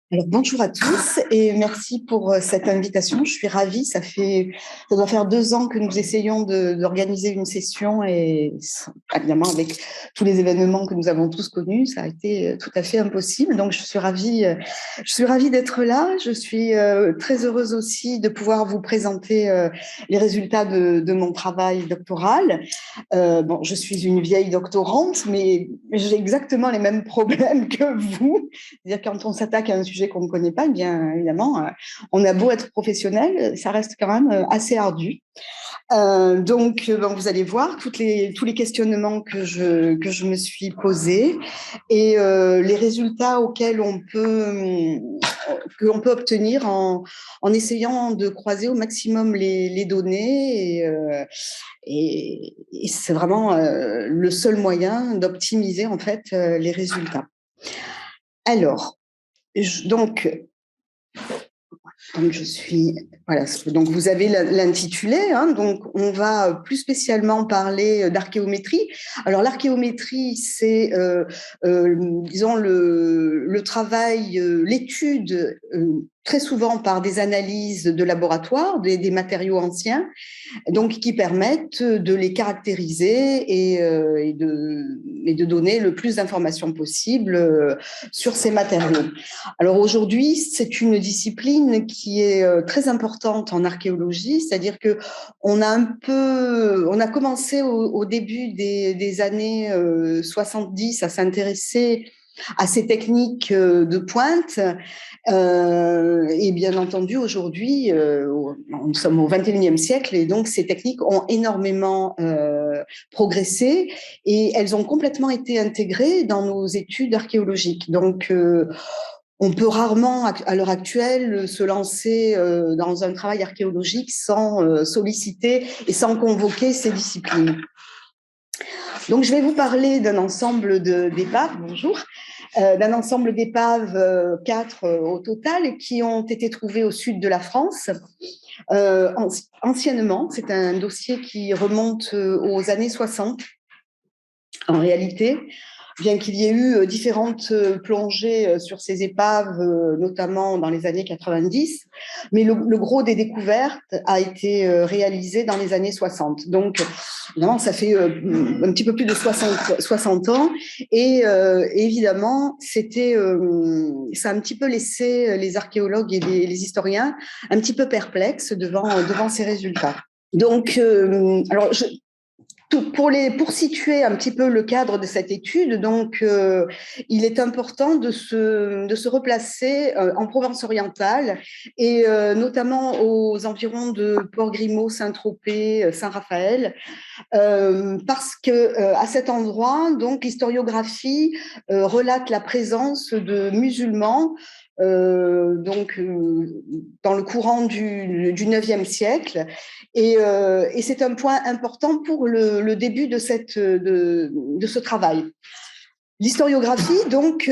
Alors, bonjour à tous et merci pour cette invitation. Je suis ravie. Ça doit faire 2 ans que nous essayons d'organiser une session et évidemment avec tous les événements que nous avons tous connus, ça a été tout à fait impossible. Donc, je suis ravie d'être là. Je suis très heureuse aussi de pouvoir vous présenter les résultats de mon travail doctoral. Bon, je suis une vieille doctorante, mais j'ai exactement les mêmes problèmes que vous. C'est-à-dire quand on s'attaque à un sujet qu'on ne connaît pas, eh bien évidemment, on a beau être professionnel, ça reste quand même assez ardu. Donc, vous allez voir tous les questionnements que je me suis posés et les résultats auxquels qu'on peut obtenir en essayant de croiser au maximum les données. Et c'est vraiment le seul moyen d'optimiser en fait les résultats. Alors, donc, je suis voilà. Donc vous avez l'intitulé. Hein, donc on va plus spécialement parler d'archéométrie. Alors l'archéométrie, c'est disons le travail, l'étude très souvent par des analyses de laboratoire des matériaux anciens, donc qui permettent de les caractériser et de donner le plus d'informations possible sur ces matériaux. Alors aujourd'hui, c'est une discipline qui est très importante en archéologie, c'est-à-dire que on a commencé au début des années 70 à s'intéresser à ces techniques de pointe. Et bien entendu, aujourd'hui, nous sommes au XXIe siècle et donc ces techniques ont énormément progressé et elles ont complètement été intégrées dans nos études archéologiques. Donc, on peut rarement, à l'heure actuelle, se lancer dans un travail archéologique sans solliciter et sans convoquer ces disciplines. Donc, je vais vous parler d'un ensemble d'épaves. Bonjour. D'un ensemble d'épaves, 4 au total, qui ont été trouvées au sud de la France. Anciennement, c'est un dossier qui remonte aux années 60, en réalité, bien qu'il y ait eu différentes plongées sur ces épaves, notamment dans les années 90, mais le gros des découvertes a été réalisé dans les années 60. Donc, évidemment, ça fait un petit peu plus de 60 ans, et évidemment, ça a un petit peu laissé les archéologues et les historiens un petit peu perplexes devant ces résultats. Donc, alors, pour situer un petit peu le cadre de cette étude, donc il est important de se replacer en Provence orientale et notamment aux environs de Port-Grimaud, Saint-Tropez, Saint-Raphaël, parce que à cet endroit, donc l'historiographie relate la présence de musulmans dans le courant du 9e siècle. Et c'est un point important pour le début de ce travail. L'historiographie, donc,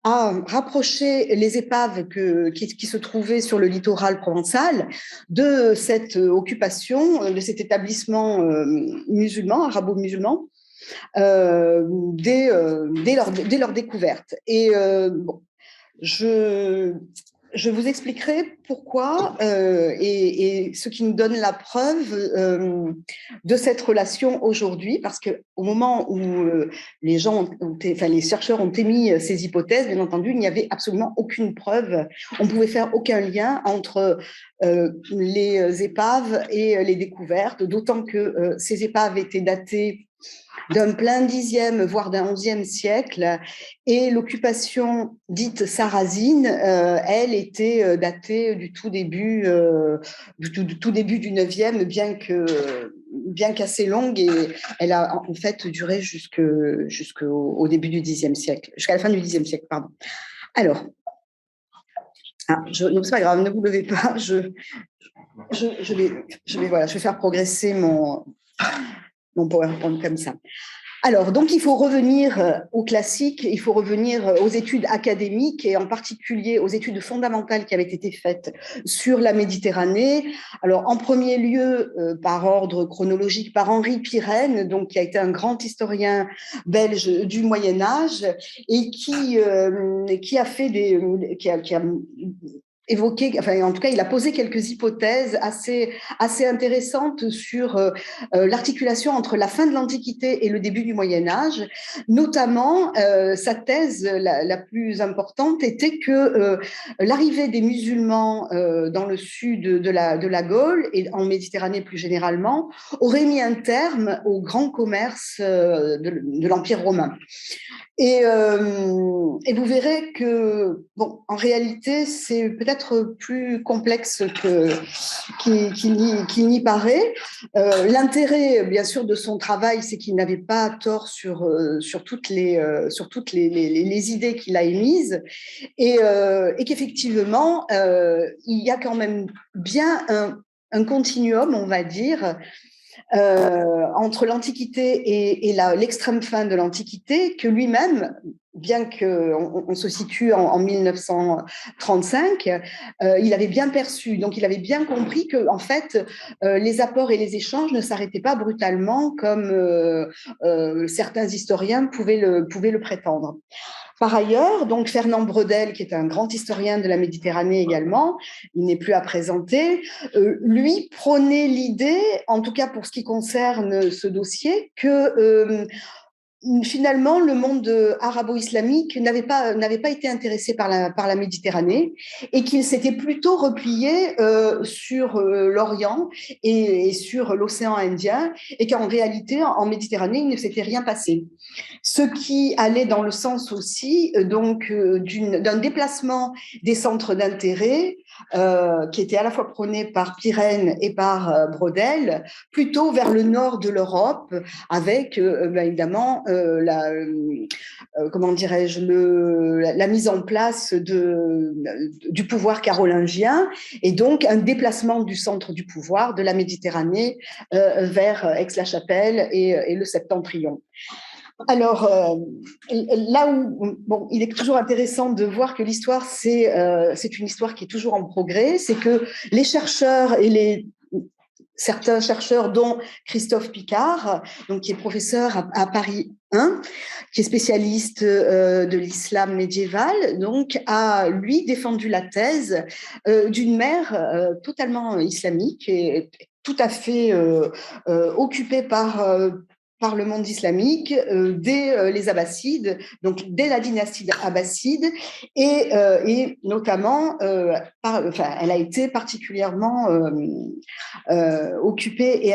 a rapproché les épaves qui se trouvaient sur le littoral provençal de cette occupation, de cet établissement musulman, arabo-musulman, dès leur découverte. Et bon, je vous expliquerai pourquoi et ce qui nous donne la preuve de cette relation aujourd'hui, parce qu'au moment où les chercheurs ont émis ces hypothèses, bien entendu, il n'y avait absolument aucune preuve. On ne pouvait faire aucun lien entre les épaves et les découvertes, d'autant que ces épaves étaient datées d'un plein 10e, voire d'un 11e siècle, et l'occupation dite sarrasine, elle était datée du tout début du 9e, bien qu'assez longue, et elle a en fait duré jusqu'au début du 10e siècle, jusqu'à la fin du 10e siècle, pardon. Alors, non, c'est pas grave, ne vous levez pas, je vais faire progresser mon PowerPoint comme ça. Alors, donc, il faut revenir aux classiques, il faut revenir aux études académiques et en particulier aux études fondamentales qui avaient été faites sur la Méditerranée. Alors, en premier lieu, par ordre chronologique, par Henri Pirenne, donc, qui a été un grand historien belge du Moyen-Âge et qui a fait qui a évoqué, enfin en tout cas il a posé quelques hypothèses assez intéressantes sur l'articulation entre la fin de l'Antiquité et le début du Moyen Âge. Notamment, sa thèse la plus importante était que l'arrivée des musulmans dans le sud de la Gaule et en Méditerranée plus généralement aurait mis un terme au grand commerce de l'Empire romain. Et vous verrez que, bon, en réalité, c'est peut-être plus complexe qu'il n'y paraît. L'intérêt, bien sûr, de son travail, c'est qu'il n'avait pas tort sur toutes les idées qu'il a émises et qu'effectivement, il y a quand même bien un continuum, on va dire, entre l'Antiquité et l'extrême fin de l'Antiquité, que lui-même, bien qu'on se situe en 1935, il avait bien perçu. Donc, il avait bien compris que, en fait, les apports et les échanges ne s'arrêtaient pas brutalement comme certains historiens pouvaient le prétendre. Par ailleurs, donc Fernand Braudel, qui est un grand historien de la Méditerranée également, il n'est plus à présenter, lui prônait l'idée, en tout cas pour ce qui concerne ce dossier, que finalement, le monde arabo-islamique n'avait pas été intéressé par la Méditerranée et qu'il s'était plutôt replié sur l'Orient et sur l'océan Indien et qu'en réalité, en Méditerranée, il ne s'était rien passé. Ce qui allait dans le sens aussi d'un déplacement des centres d'intérêt qui était à la fois prôné par Pirenne et par Braudel, plutôt vers le nord de l'Europe, avec évidemment comment dirais-je, la mise en place du pouvoir carolingien et donc un déplacement du centre du pouvoir de la Méditerranée vers Aix-la-Chapelle et le Septentrion. Alors, là où bon, il est toujours intéressant de voir que l'histoire, c'est une histoire qui est toujours en progrès, c'est que les chercheurs et certains chercheurs, dont Christophe Picard, donc, qui est professeur à Paris 1, qui est spécialiste de l'islam médiéval, donc, a, lui, défendu la thèse d'une mère totalement islamique et tout à fait occupée par le monde islamique dès les Abbassides, donc dès la dynastie abbasside, et notamment, elle a été particulièrement occupée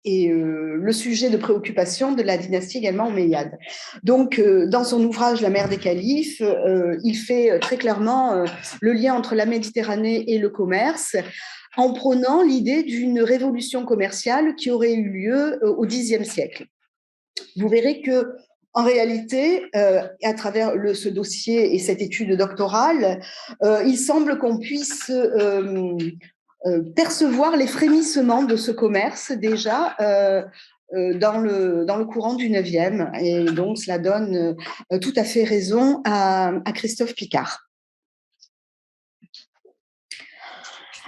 et le sujet de préoccupation de la dynastie également omeyyade. Donc, dans son ouvrage La mer des califes, il fait très clairement le lien entre la Méditerranée et le commerce, en prônant l'idée d'une révolution commerciale qui aurait eu lieu au Xe siècle. Vous verrez que, en réalité, à travers ce dossier et cette étude doctorale, il semble qu'on puisse percevoir les frémissements de ce commerce déjà dans le courant du 9e. Et donc, cela donne tout à fait raison à Christophe Picard.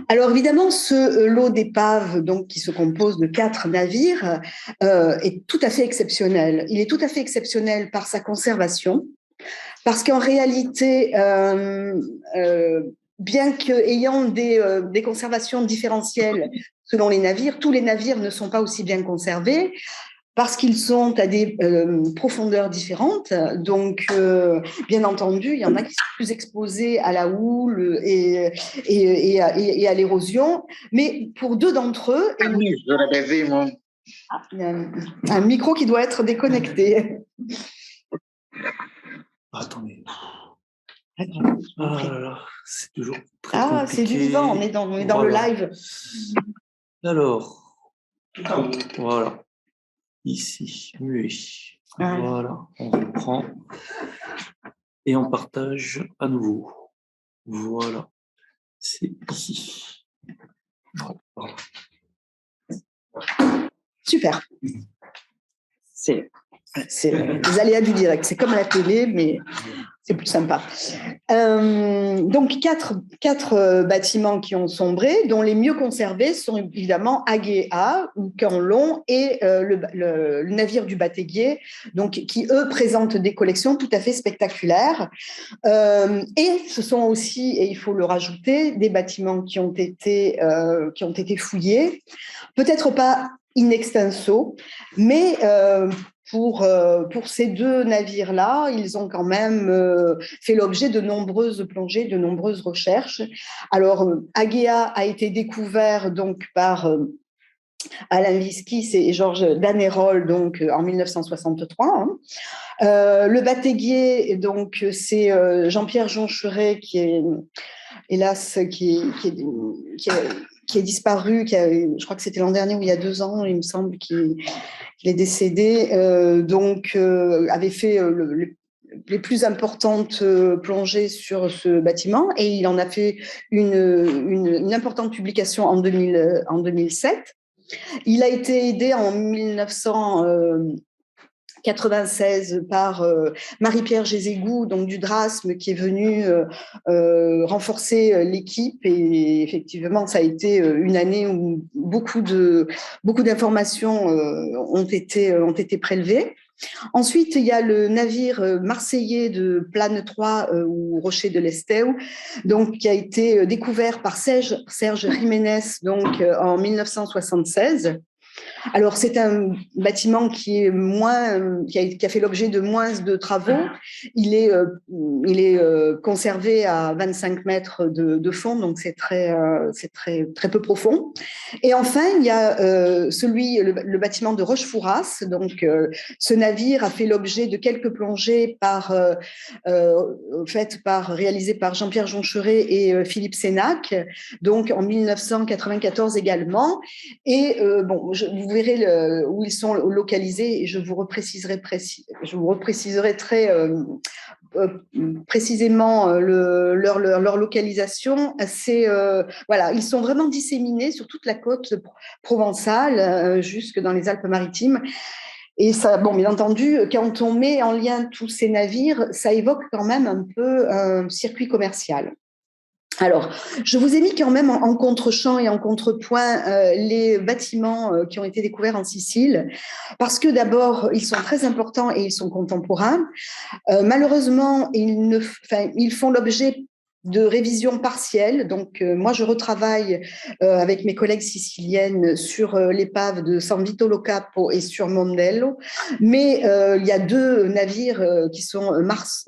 Alors évidemment, ce lot d'épaves, donc qui se compose de 4 navires, est tout à fait exceptionnel. Il est tout à fait exceptionnel par sa conservation, parce qu'en réalité, bien qu'ayant des conservations différentielles selon les navires, tous les navires ne sont pas aussi bien conservés, parce qu'ils sont à des profondeurs différentes. Donc, bien entendu, il y en a qui sont plus exposés à la houle et à l'érosion. Mais pour 2 d'entre eux, il y a un micro qui doit être déconnecté. Attendez. C'est toujours très compliqué. C'est du vivant, on est dans le live. Alors, voilà. Ici, muet. Voilà, on reprend et on partage à nouveau. Voilà, c'est ici. Voilà. Super. c'est les aléas du direct. C'est comme la télé, mais c'est plus sympa. Donc, quatre bâtiments qui ont sombré, dont les mieux conservés sont évidemment Agéa ou Canlon et le navire du Bataguier, donc, qui, eux, présentent des collections tout à fait spectaculaires. Et ce sont aussi, et il faut le rajouter, des bâtiments qui ont été fouillés, peut-être pas in extenso, mais pour ces deux navires-là, ils ont quand même fait l'objet de nombreuses plongées, de nombreuses recherches. Alors, Agéa a été découvert donc par Alain Viskis et Georges Danerol donc en 1963. Hein. Le Bataguier, donc c'est Jean-Pierre Joncheret qui est hélas qui est disparu, je crois que c'était l'an dernier ou il y a 2 ans, il me semble qu'il est décédé, avait fait les plus importantes plongées sur ce bâtiment et il en a fait une importante publication en 2007. Il a été aidé en 1996 par Marie-Pierre Gézégou, donc du DRASM, qui est venue renforcer l'équipe. Et effectivement, ça a été une année où beaucoup d'informations ont été prélevées. Ensuite, il y a le navire marseillais de Plane 3 ou Rocher de l'Esteu, donc qui a été découvert par Serge Jiménez donc en 1976. Alors, c'est un bâtiment qui a fait l'objet de moins de travaux. Il est conservé à 25 mètres de fond, donc c'est très peu profond. Et enfin, il y a le bâtiment de Rochefouras. Donc, ce navire a fait l'objet de quelques plongées réalisées par Jean-Pierre Joncheret et Philippe Sénac, donc en 1994 également. Et vous verrez où ils sont localisés et je vous repréciserai très précisément leur localisation. Ils sont vraiment disséminés sur toute la côte provençale, jusque dans les Alpes-Maritimes. Et ça, bien entendu, quand on met en lien tous ces navires, ça évoque quand même un peu un circuit commercial. Alors, je vous ai mis quand même en contre-champ et en contrepoint les bâtiments qui ont été découverts en Sicile, parce que d'abord, ils sont très importants et ils sont contemporains. Malheureusement, ils font l'objet de révisions partielles. Donc, moi, je retravaille avec mes collègues siciliennes sur l'épave de San Vito Lo Capo et sur Mondello. Mais il y a 2 navires qui sont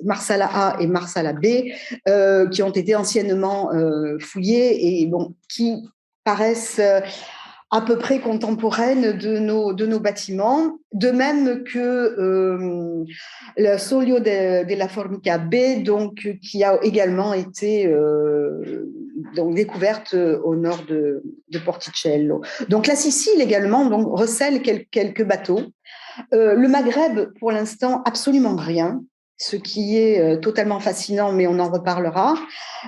Marsala A et Marsala B qui ont été anciennement fouillés et qui paraissent à peu près contemporaines de nos bâtiments, de même que le Soglio della Formica B, donc, qui a également été découverte au nord de Porticello. Donc la Sicile également recèle quelques bateaux. Le Maghreb, pour l'instant, absolument rien, ce qui est totalement fascinant, mais on en reparlera.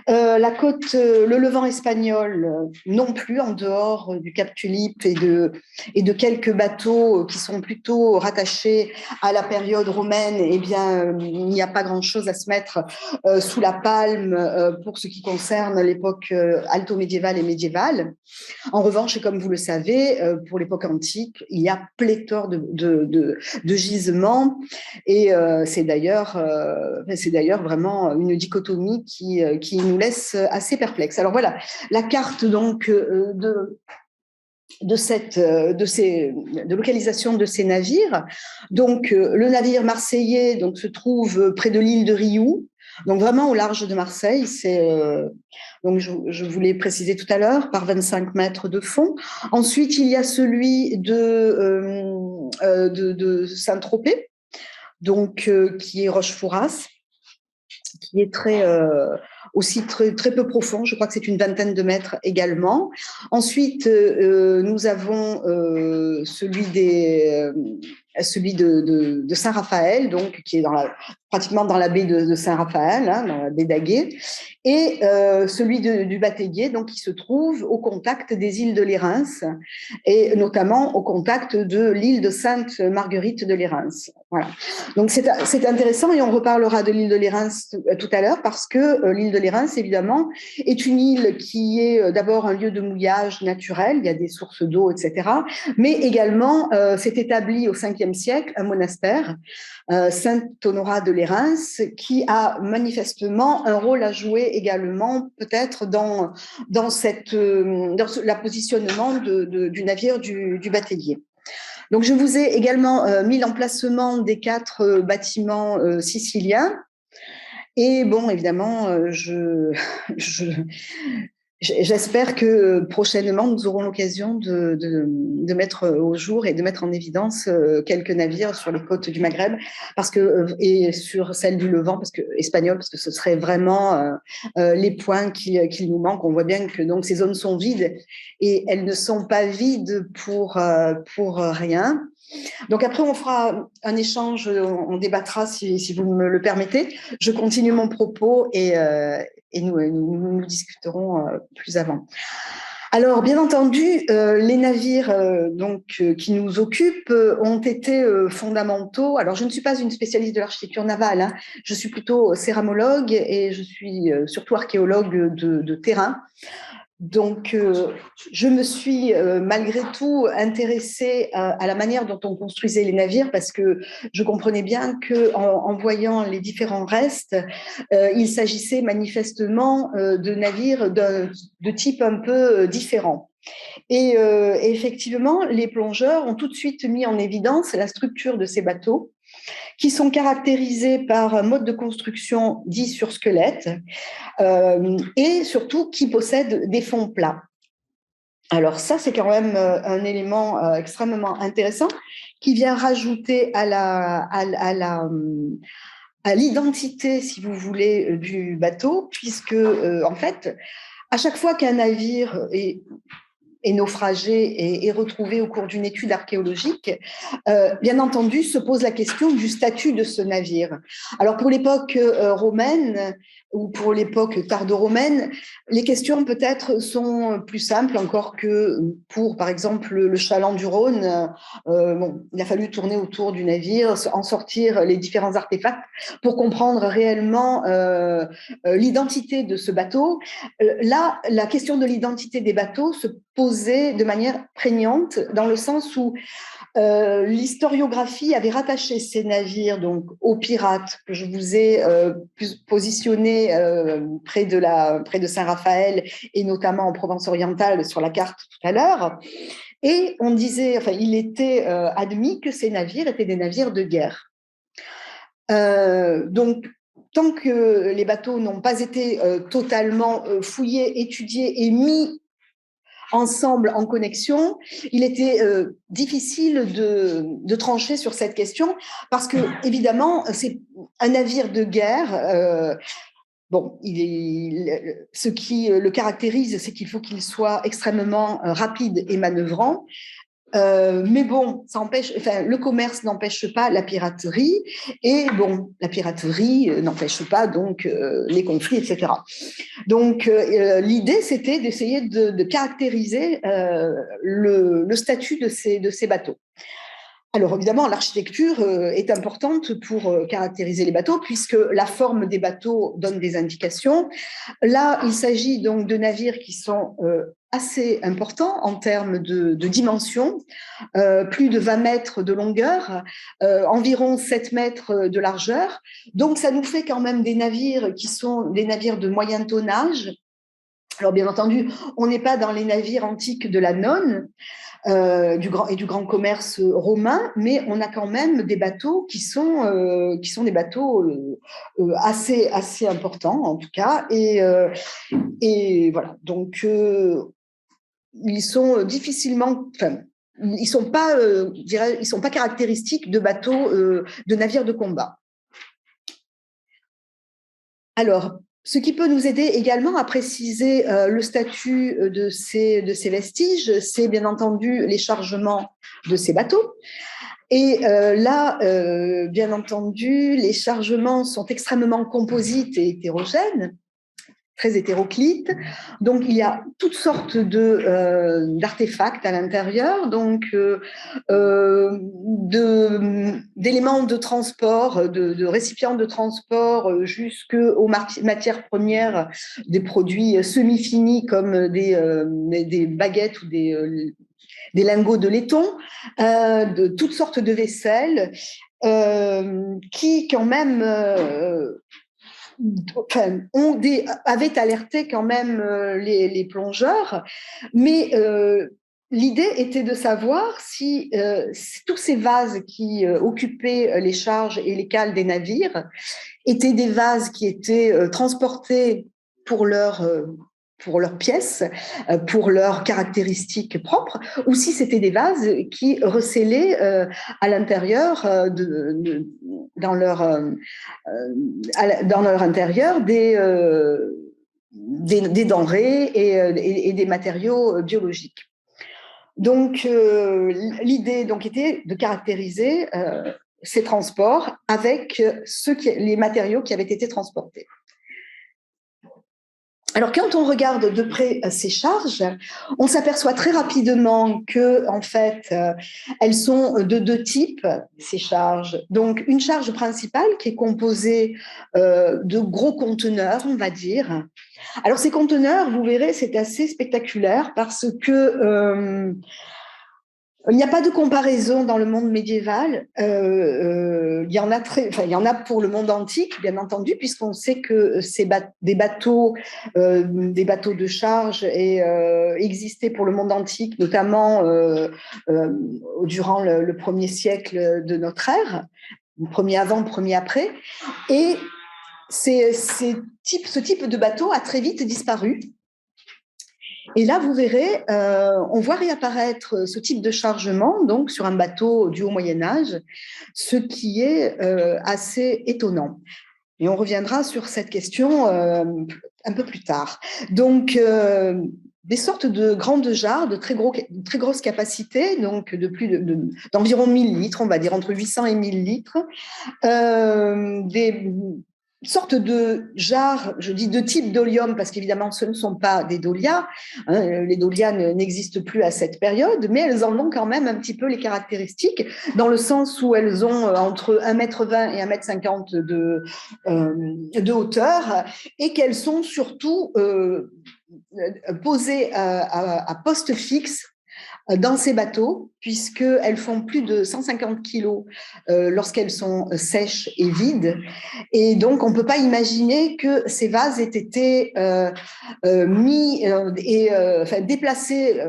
La côte, le Levant espagnol, non plus, en dehors du Cap Tulipe et de quelques bateaux qui sont plutôt rattachés à la période romaine. Eh bien, il n'y a pas grand-chose à se mettre sous la palme pour ce qui concerne l'époque alto-médiévale et médiévale. En revanche, et comme vous le savez, pour l'époque antique, il y a pléthore de gisements et c'est d'ailleurs vraiment une dichotomie qui nous laisse assez perplexes. Alors voilà, la carte donc de localisation de ces navires. Donc le navire marseillais se trouve près de l'île de Riou, donc vraiment au large de Marseille. Donc je vous l'ai précisé tout à l'heure, par 25 mètres de fond. Ensuite, il y a celui de Saint-Tropez, donc qui est Rochefouras, qui est très aussi très peu profond. Je crois que c'est une vingtaine de mètres également. Ensuite, nous avons celui de Saint-Raphaël, donc qui est pratiquement dans la baie de Saint-Raphaël, hein, dans la baie d'Aguet, et celui du Bataillé, donc qui se trouve au contact des îles de Lérins, et notamment au contact de l'île de Sainte-Marguerite de Lérins. Voilà. Donc c'est intéressant, et on reparlera de l'île de Lérins tout à l'heure, parce que l'île de Lérins, évidemment, est une île qui est d'abord un lieu de mouillage naturel, il y a des sources d'eau, etc., mais également s'est établi au 5e siècle un monastère, Saint-Honorat de Lérins, qui a manifestement un rôle à jouer également, peut-être dans la positionnement du navire du Bataillé. Donc, je vous ai également mis l'emplacement des 4 bâtiments siciliens. Et bon, évidemment, j'espère que prochainement, nous aurons l'occasion de mettre au jour et de mettre en évidence quelques navires sur les côtes du Maghreb, et sur celles du Levant, espagnol, parce que ce serait vraiment les points qu'il nous manquent. On voit bien que donc, ces zones sont vides, et elles ne sont pas vides pour rien. Donc après, on fera un échange, on débattra si vous me le permettez. Je continue mon propos et nous discuterons plus avant. Alors, bien entendu, les navires qui nous occupent ont été fondamentaux. Alors, je ne suis pas une spécialiste de l'architecture navale, hein. Je suis plutôt céramologue et je suis surtout archéologue de terrain. Donc, je me suis malgré tout intéressée à la manière dont on construisait les navires, parce que je comprenais bien qu'en voyant les différents restes, il s'agissait manifestement de navires de type un peu différent. Et effectivement, les plongeurs ont tout de suite mis en évidence la structure de ces bateaux, qui sont caractérisés par un mode de construction dit sur squelette, et surtout qui possèdent des fonds plats. Alors ça, c'est quand même un élément extrêmement intéressant qui vient rajouter à l'identité, si vous voulez, du bateau, puisque en fait, à chaque fois qu'un navire est naufragé et retrouvé au cours d'une étude archéologique, bien entendu, se pose la question du statut de ce navire. Alors, pour l'époque romaine ou pour l'époque tardo-romaine, les questions peut-être sont plus simples encore que pour, par exemple, le chaland du Rhône. Il a fallu tourner autour du navire, en sortir les différents artefacts pour comprendre réellement l'identité de ce bateau. Là, la question de l'identité des bateaux se posait de manière prégnante, dans le sens où l'historiographie avait rattaché ces navires donc aux pirates que je vous ai positionnés près de Saint-Raphaël, et notamment en Provence-Orientale sur la carte tout à l'heure. Et on disait, enfin, il était admis que ces navires étaient des navires de guerre. Donc, tant que les bateaux n'ont pas été totalement fouillés, étudiés et mis ensemble en connexion, il était difficile de trancher sur cette question, parce que évidemment, c'est un navire de guerre. Ce qui le caractérise, c'est qu'il faut qu'il soit extrêmement rapide et manœuvrant. Mais bon, le commerce n'empêche pas la piraterie, et bon, la piraterie n'empêche pas donc les conflits, etc. Donc, l'idée, c'était d'essayer de caractériser le statut de ces bateaux. Alors, évidemment, l'architecture est importante pour caractériser les bateaux, puisque la forme des bateaux donne des indications. Là, il s'agit donc de navires qui sont assez importants en termes de dimension, plus de 20 mètres de longueur, environ 7 mètres de largeur. Donc, ça nous fait quand même des navires qui sont des navires de moyen tonnage. Alors, bien entendu, on n'est pas dans les navires antiques de la nonne, du grand commerce romain, mais on a quand même des bateaux qui sont des bateaux assez importants, en tout cas. Et voilà. Donc, ils sont difficilement... ils sont pas caractéristiques de bateaux, de navires de combat. Alors, Ce qui peut nous aider également à préciser le statut de ces vestiges, c'est bien entendu les chargements de ces bateaux. Et là, bien entendu, les chargements sont extrêmement composites et hétérogènes, très hétéroclites. Donc, il y a toutes sortes d'artefacts à l'intérieur, donc d'éléments de transport, de récipients de transport jusqu'aux matières premières des produits semi-finis comme des baguettes ou des lingots de laiton, de toutes sortes de vaisselles qui quand même avaient alerté quand même les plongeurs, mais l'idée était de savoir si tous ces vases qui occupaient les charges et les cales des navires étaient des vases qui étaient transportés pour leurs pièces, pour leurs caractéristiques propres, ou si c'était des vases qui recélaient à l'intérieur, dans leur intérieur, des denrées et des matériaux biologiques. Donc, l'idée était de caractériser ces transports avec les matériaux qui avaient été transportés. Alors, quand on regarde de près ces charges, on s'aperçoit très rapidement que, en fait, elles sont de deux types, ces charges. Donc, une charge principale qui est composée de gros conteneurs, on va dire. Alors, ces conteneurs, vous verrez, c'est assez spectaculaire parce que il n'y a pas de comparaison dans le monde médiéval. Il y en a pour le monde antique, bien entendu, puisqu'on sait que des bateaux de charge existaient pour le monde antique, notamment durant le premier siècle de notre ère, premier avant, premier après. Et ce type de bateau a très vite disparu. Et là, vous verrez, on voit réapparaître ce type de chargement donc sur un bateau du Haut Moyen-Âge, ce qui est assez étonnant. Et on reviendra sur cette question un peu plus tard. Donc, des sortes de grandes jarres de très grosse capacité, donc d'environ 1000 litres, on va dire entre 800 et 1000 litres, des sorte de jarres, je dis de type dolium parce qu'évidemment ce ne sont pas des dolias, les dolias n'existent plus à cette période, mais elles en ont quand même un petit peu les caractéristiques, dans le sens où elles ont entre 1,20 m et 1,50 m de hauteur, et qu'elles sont surtout posées à poste fixe dans ces bateaux, puisqu'elles font plus de 150 kilos lorsqu'elles sont sèches et vides. Et donc, on ne peut pas imaginer que ces vases aient été déplacés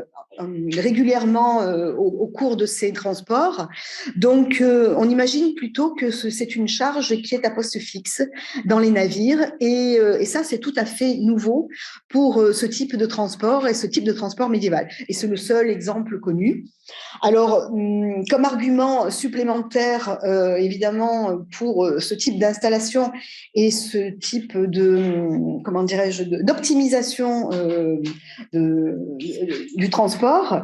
régulièrement au cours de ces transports. Donc, on imagine plutôt que c'est une charge qui est à poste fixe dans les navires. Et ça, c'est tout à fait nouveau pour ce type de transport et ce type de transport médiéval. Et c'est le seul exemple connu. Alors, comme argument supplémentaire, évidemment, pour ce type d'installation et ce type d'optimisation du transport,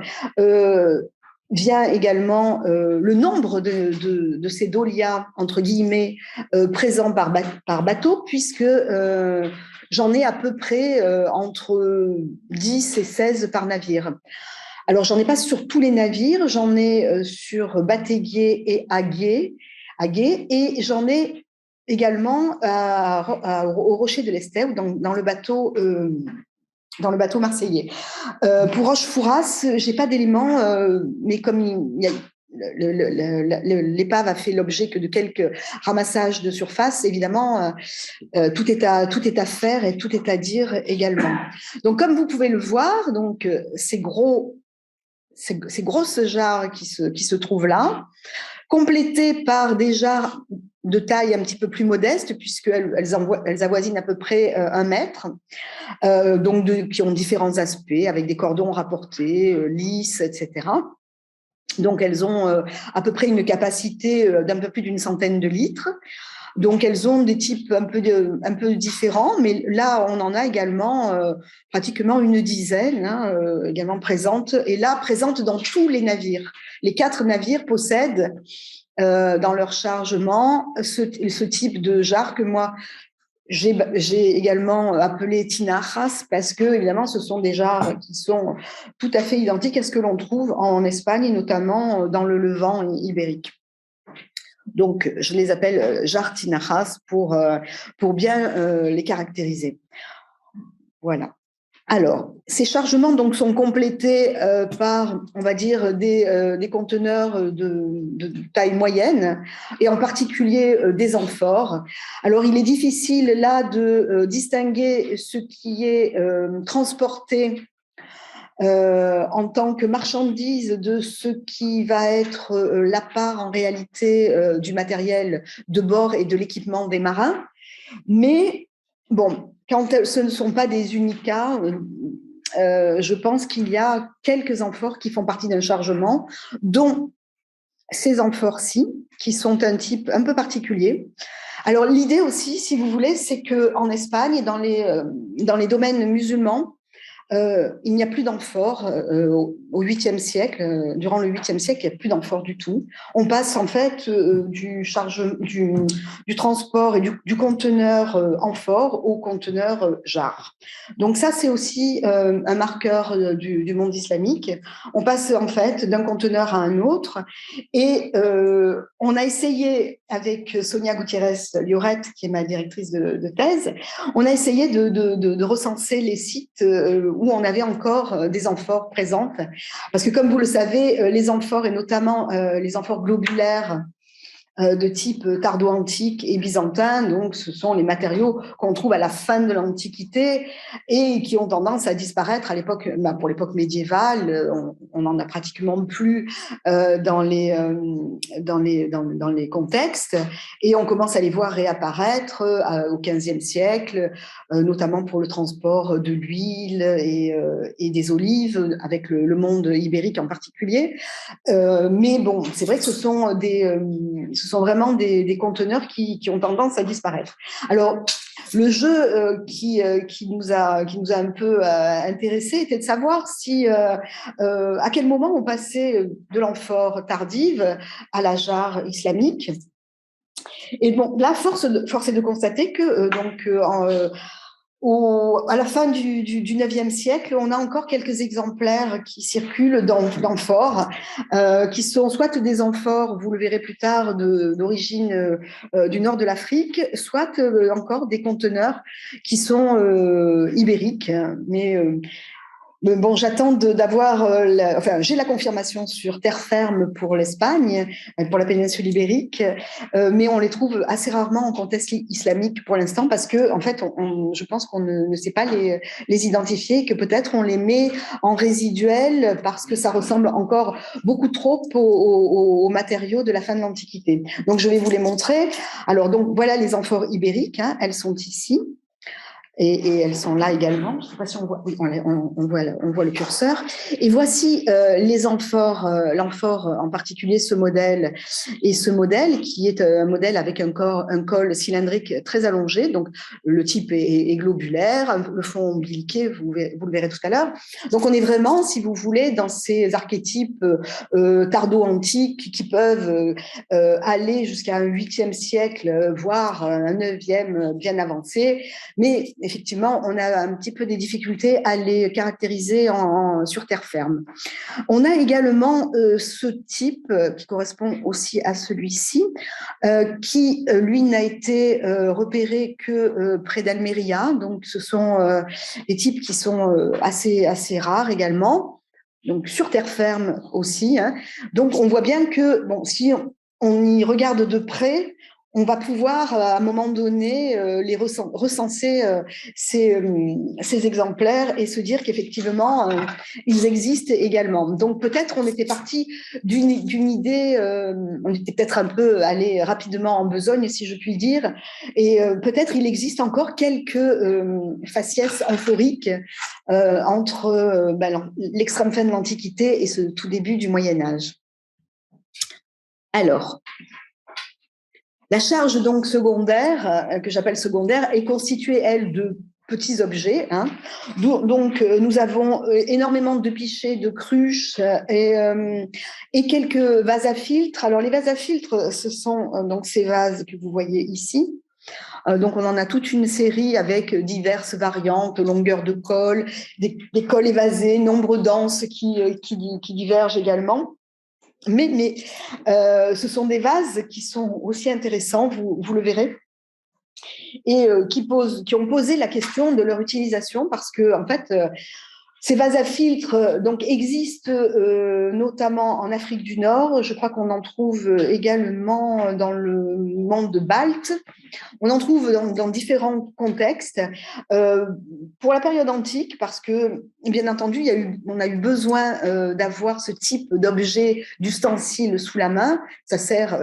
vient également le nombre de ces dolias, entre guillemets, présents par bateau, puisque j'en ai à peu près entre 10 et 16 par navire. Alors, j'en ai pas sur tous les navires, j'en ai sur Bataiguet et Aguet, et j'en ai également au Rocher de l'Estève, dans le bateau marseillais. Pour Rochefouras, j'ai pas d'éléments, mais comme l'épave a fait l'objet que de quelques ramassages de surface, évidemment, tout est à faire et tout est à dire également. Donc, comme vous pouvez le voir, donc ces grosses jarres qui se trouvent là, complétées par des jarres de taille un petit peu plus modeste, puisqu'elles avoisinent à peu près 1 mètre, qui ont différents aspects, avec des cordons rapportés, lisses, etc. Donc, elles ont à peu près une capacité d'un peu plus d'une centaine de litres. Donc, elles ont des types un peu différents, mais là, on en a également pratiquement une dizaine également présentes, et là, présentes dans tous les navires. Les 4 navires possèdent dans leur chargement ce type de jarre que moi, j'ai également appelé tinajas parce que, évidemment, ce sont des jarres qui sont tout à fait identiques à ce que l'on trouve en Espagne, et notamment dans le Levant ibérique. Donc, je les appelle jarres tinajas pour bien les caractériser. Voilà. Alors, ces chargements donc sont complétés par, on va dire, des conteneurs de taille moyenne, et en particulier des amphores. Alors, il est difficile là de distinguer ce qui est transporté en tant que marchandise de ce qui va être la part en réalité du matériel de bord et de l'équipement des marins. Mais bon, quand ce ne sont pas des unicats, je pense qu'il y a quelques amphores qui font partie d'un chargement, dont ces amphores-ci, qui sont un type un peu particulier. Alors l'idée aussi, si vous voulez, c'est qu'en Espagne et dans les domaines musulmans, il n'y a plus d'amphores au 8e siècle. Durant le 8e siècle, il n'y a plus d'amphores du tout. On passe en fait du transport et du conteneur amphore au conteneur jarre. Donc ça, c'est aussi un marqueur du monde islamique. On passe en fait d'un conteneur à un autre, et on a essayé avec Sonia Gutiérrez-Lloret, qui est ma directrice de thèse, on a essayé de recenser les sites où on avait encore des amphores présentes. Parce que, comme vous le savez, les amphores, et notamment les amphores globulaires de type tardo-antique et byzantin, donc ce sont les matériaux qu'on trouve à la fin de l'Antiquité et qui ont tendance à disparaître à l'époque, pour l'époque médiévale. On n'en a pratiquement plus dans les contextes, et on commence à les voir réapparaître au XVe siècle, notamment pour le transport de l'huile et des olives, avec le monde ibérique en particulier. Mais bon, c'est vrai que ce sont vraiment des conteneurs qui ont tendance à disparaître. Alors, le jeu qui nous a un peu intéressés était de savoir à quel moment on passait de l'amphore tardive à la jarre islamique. Et bon, là, force est de constater que à la fin du 9e siècle, on a encore quelques exemplaires qui circulent d'amphores, qui sont soit des amphores, vous le verrez plus tard, d'origine du nord de l'Afrique, soit encore des conteneurs qui sont ibériques. Mais bon, j'attends d'avoir, j'ai la confirmation sur terre ferme pour l'Espagne, pour la péninsule ibérique, mais on les trouve assez rarement en contexte islamique pour l'instant, parce que, en fait, je pense qu'on ne sait pas les identifier, que peut-être on les met en résiduel parce que ça ressemble encore beaucoup trop aux matériaux de la fin de l'Antiquité. Donc, je vais vous les montrer. Alors, donc, voilà les amphores ibériques, elles sont ici. Et elles sont là également. Je ne sais pas si on voit. Oui, on voit le curseur. Et voici les amphores, l'amphore en particulier, ce modèle, qui est un modèle avec un col cylindrique très allongé. Donc le type est globulaire, le fond ombiliqué, vous le verrez tout à l'heure. Donc on est vraiment, si vous voulez, dans ces archétypes tardo-antiques qui peuvent aller jusqu'à un 8e siècle, voire un 9e bien avancé, mais effectivement, on a un petit peu des difficultés à les caractériser sur terre ferme. On a également ce type qui correspond aussi à celui-ci, qui, lui, n'a été repéré que près d'Almeria. Donc, ce sont des types qui sont assez rares également. Donc, sur terre ferme aussi. Donc, on voit bien que, bon, si on y regarde de près, on va pouvoir, à un moment donné, les recenser ces exemplaires et se dire qu'effectivement, ils existent également. Donc, peut-être on était parti d'une idée, on était peut-être un peu allé rapidement en besogne, si je puis dire, et peut-être il existe encore quelques faciès amphoriques entre l'extrême fin de l'Antiquité et ce tout début du Moyen-Âge. Alors, La charge donc secondaire, que j'appelle secondaire, est constituée, elle, de petits objets. Hein. Donc, nous avons énormément de pichets, de cruches et quelques vases à filtre. Alors, les vases à filtre, ce sont donc ces vases que vous voyez ici. Donc, on en a toute une série avec diverses variantes, longueur de colle, des cols évasés, nombre d'anses qui divergent également. Mais ce sont des vases qui sont aussi intéressants, vous le verrez, et qui ont posé la question de leur utilisation parce que, en fait, ces vases à filtre donc, existent notamment en Afrique du Nord. Je crois qu'on en trouve également dans le monde balte. On en trouve dans différents contextes. Pour la période antique, parce que, bien entendu, on a eu besoin d'avoir ce type d'objet, d'ustensile sous la main. Ça sert,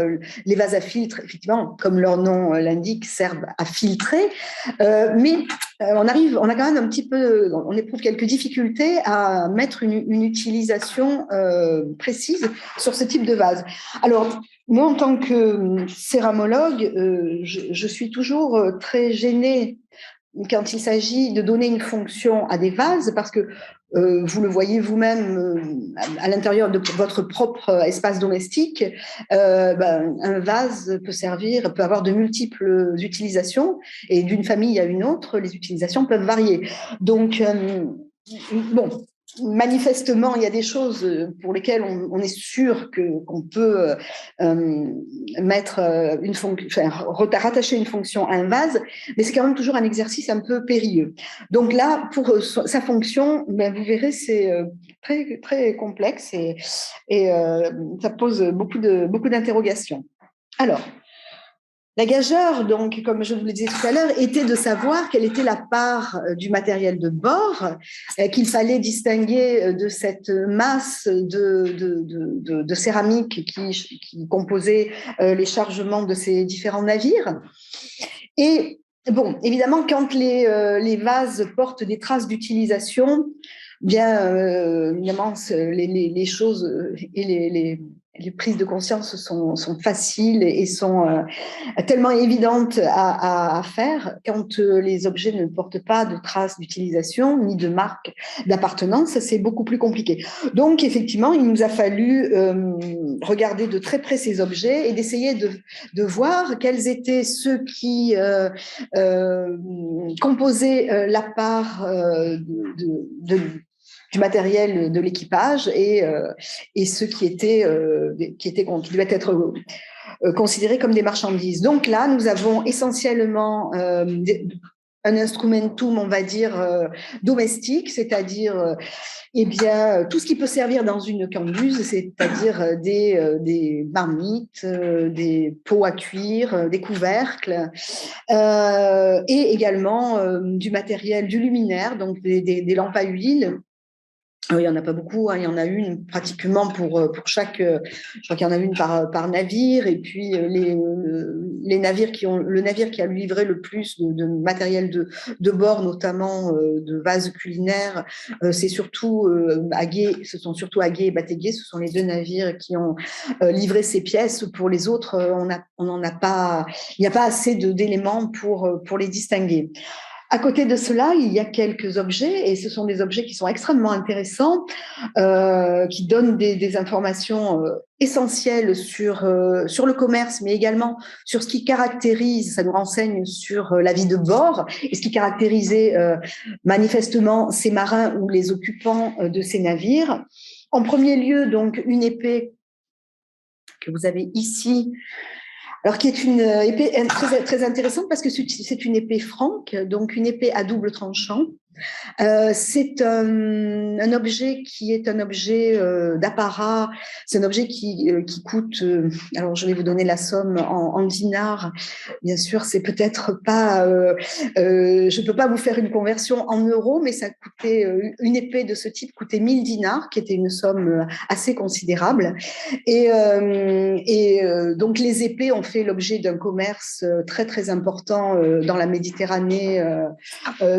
les vases à filtre, effectivement, comme leur nom l'indique, servent à filtrer. Mais on a quand même un petit peu, on éprouve quelques difficultés à mettre une utilisation précise sur ce type de vase. Alors, moi, en tant que céramologue, je suis toujours très gênée quand il s'agit de donner une fonction à des vases, parce que vous le voyez vous-même à l'intérieur de votre propre espace domestique, un vase peut avoir de multiples utilisations, et d'une famille à une autre, les utilisations peuvent varier. Donc, bon, manifestement, il y a des choses pour lesquelles on est sûr qu'on peut mettre rattacher une fonction à un vase, mais c'est quand même toujours un exercice un peu périlleux. Donc là, pour sa fonction, vous verrez, c'est très, très complexe et ça pose beaucoup d'interrogations. Alors, la gageure, donc, comme je vous le disais tout à l'heure, était de savoir quelle était la part du matériel de bord qu'il fallait distinguer de cette masse de céramique qui composait les chargements de ces différents navires. Et bon, évidemment, quand les vases portent des traces d'utilisation, bien évidemment, les choses et les prises de conscience sont faciles et sont tellement évidentes à faire quand les objets ne portent pas de traces d'utilisation ni de marque d'appartenance, c'est beaucoup plus compliqué. Donc, effectivement, il nous a fallu regarder de très près ces objets et d'essayer de voir quels étaient ceux qui composaient la part du matériel de l'équipage et ceux qui devaient être considérés comme des marchandises. Donc là, nous avons essentiellement un instrumentum, on va dire, domestique, c'est-à-dire tout ce qui peut servir dans une cambuse, c'est-à-dire des marmites, des pots à cuire, des couvercles, et également du matériel, du luminaire, donc des lampes à huile. Il n'y en a pas beaucoup, hein. Il y en a une pratiquement pour chaque. Je crois qu'il y en a une par navire, et puis les navires le navire qui a livré le plus de matériel de bord, notamment de vases culinaires, c'est surtout Aguet. Ce sont surtout Aguet et Batéguet. Ce sont les deux navires qui ont livré ces pièces. Pour les autres, on n'en a pas. Il n'y a pas assez d'éléments pour les distinguer. À côté de cela, il y a quelques objets, et ce sont des objets qui sont extrêmement intéressants, qui donnent des informations essentielles sur le commerce, mais également sur ce qui caractérise, ça nous renseigne sur la vie de bord, et ce qui caractérisait manifestement ces marins ou les occupants de ces navires. En premier lieu, donc, une épée que vous avez ici, alors qui est une épée très, très intéressante parce que c'est une épée franque, donc une épée à double tranchant. C'est un objet qui est un objet d'apparat. C'est un objet qui coûte. Alors, je vais vous donner la somme en dinars. Bien sûr, c'est peut-être pas. Je peux pas vous faire une conversion en euros, mais ça coûtait une épée de ce type coûtait 1000 dinars, qui était une somme assez considérable. Et donc, les épées ont fait l'objet d'un commerce très très important dans la Méditerranée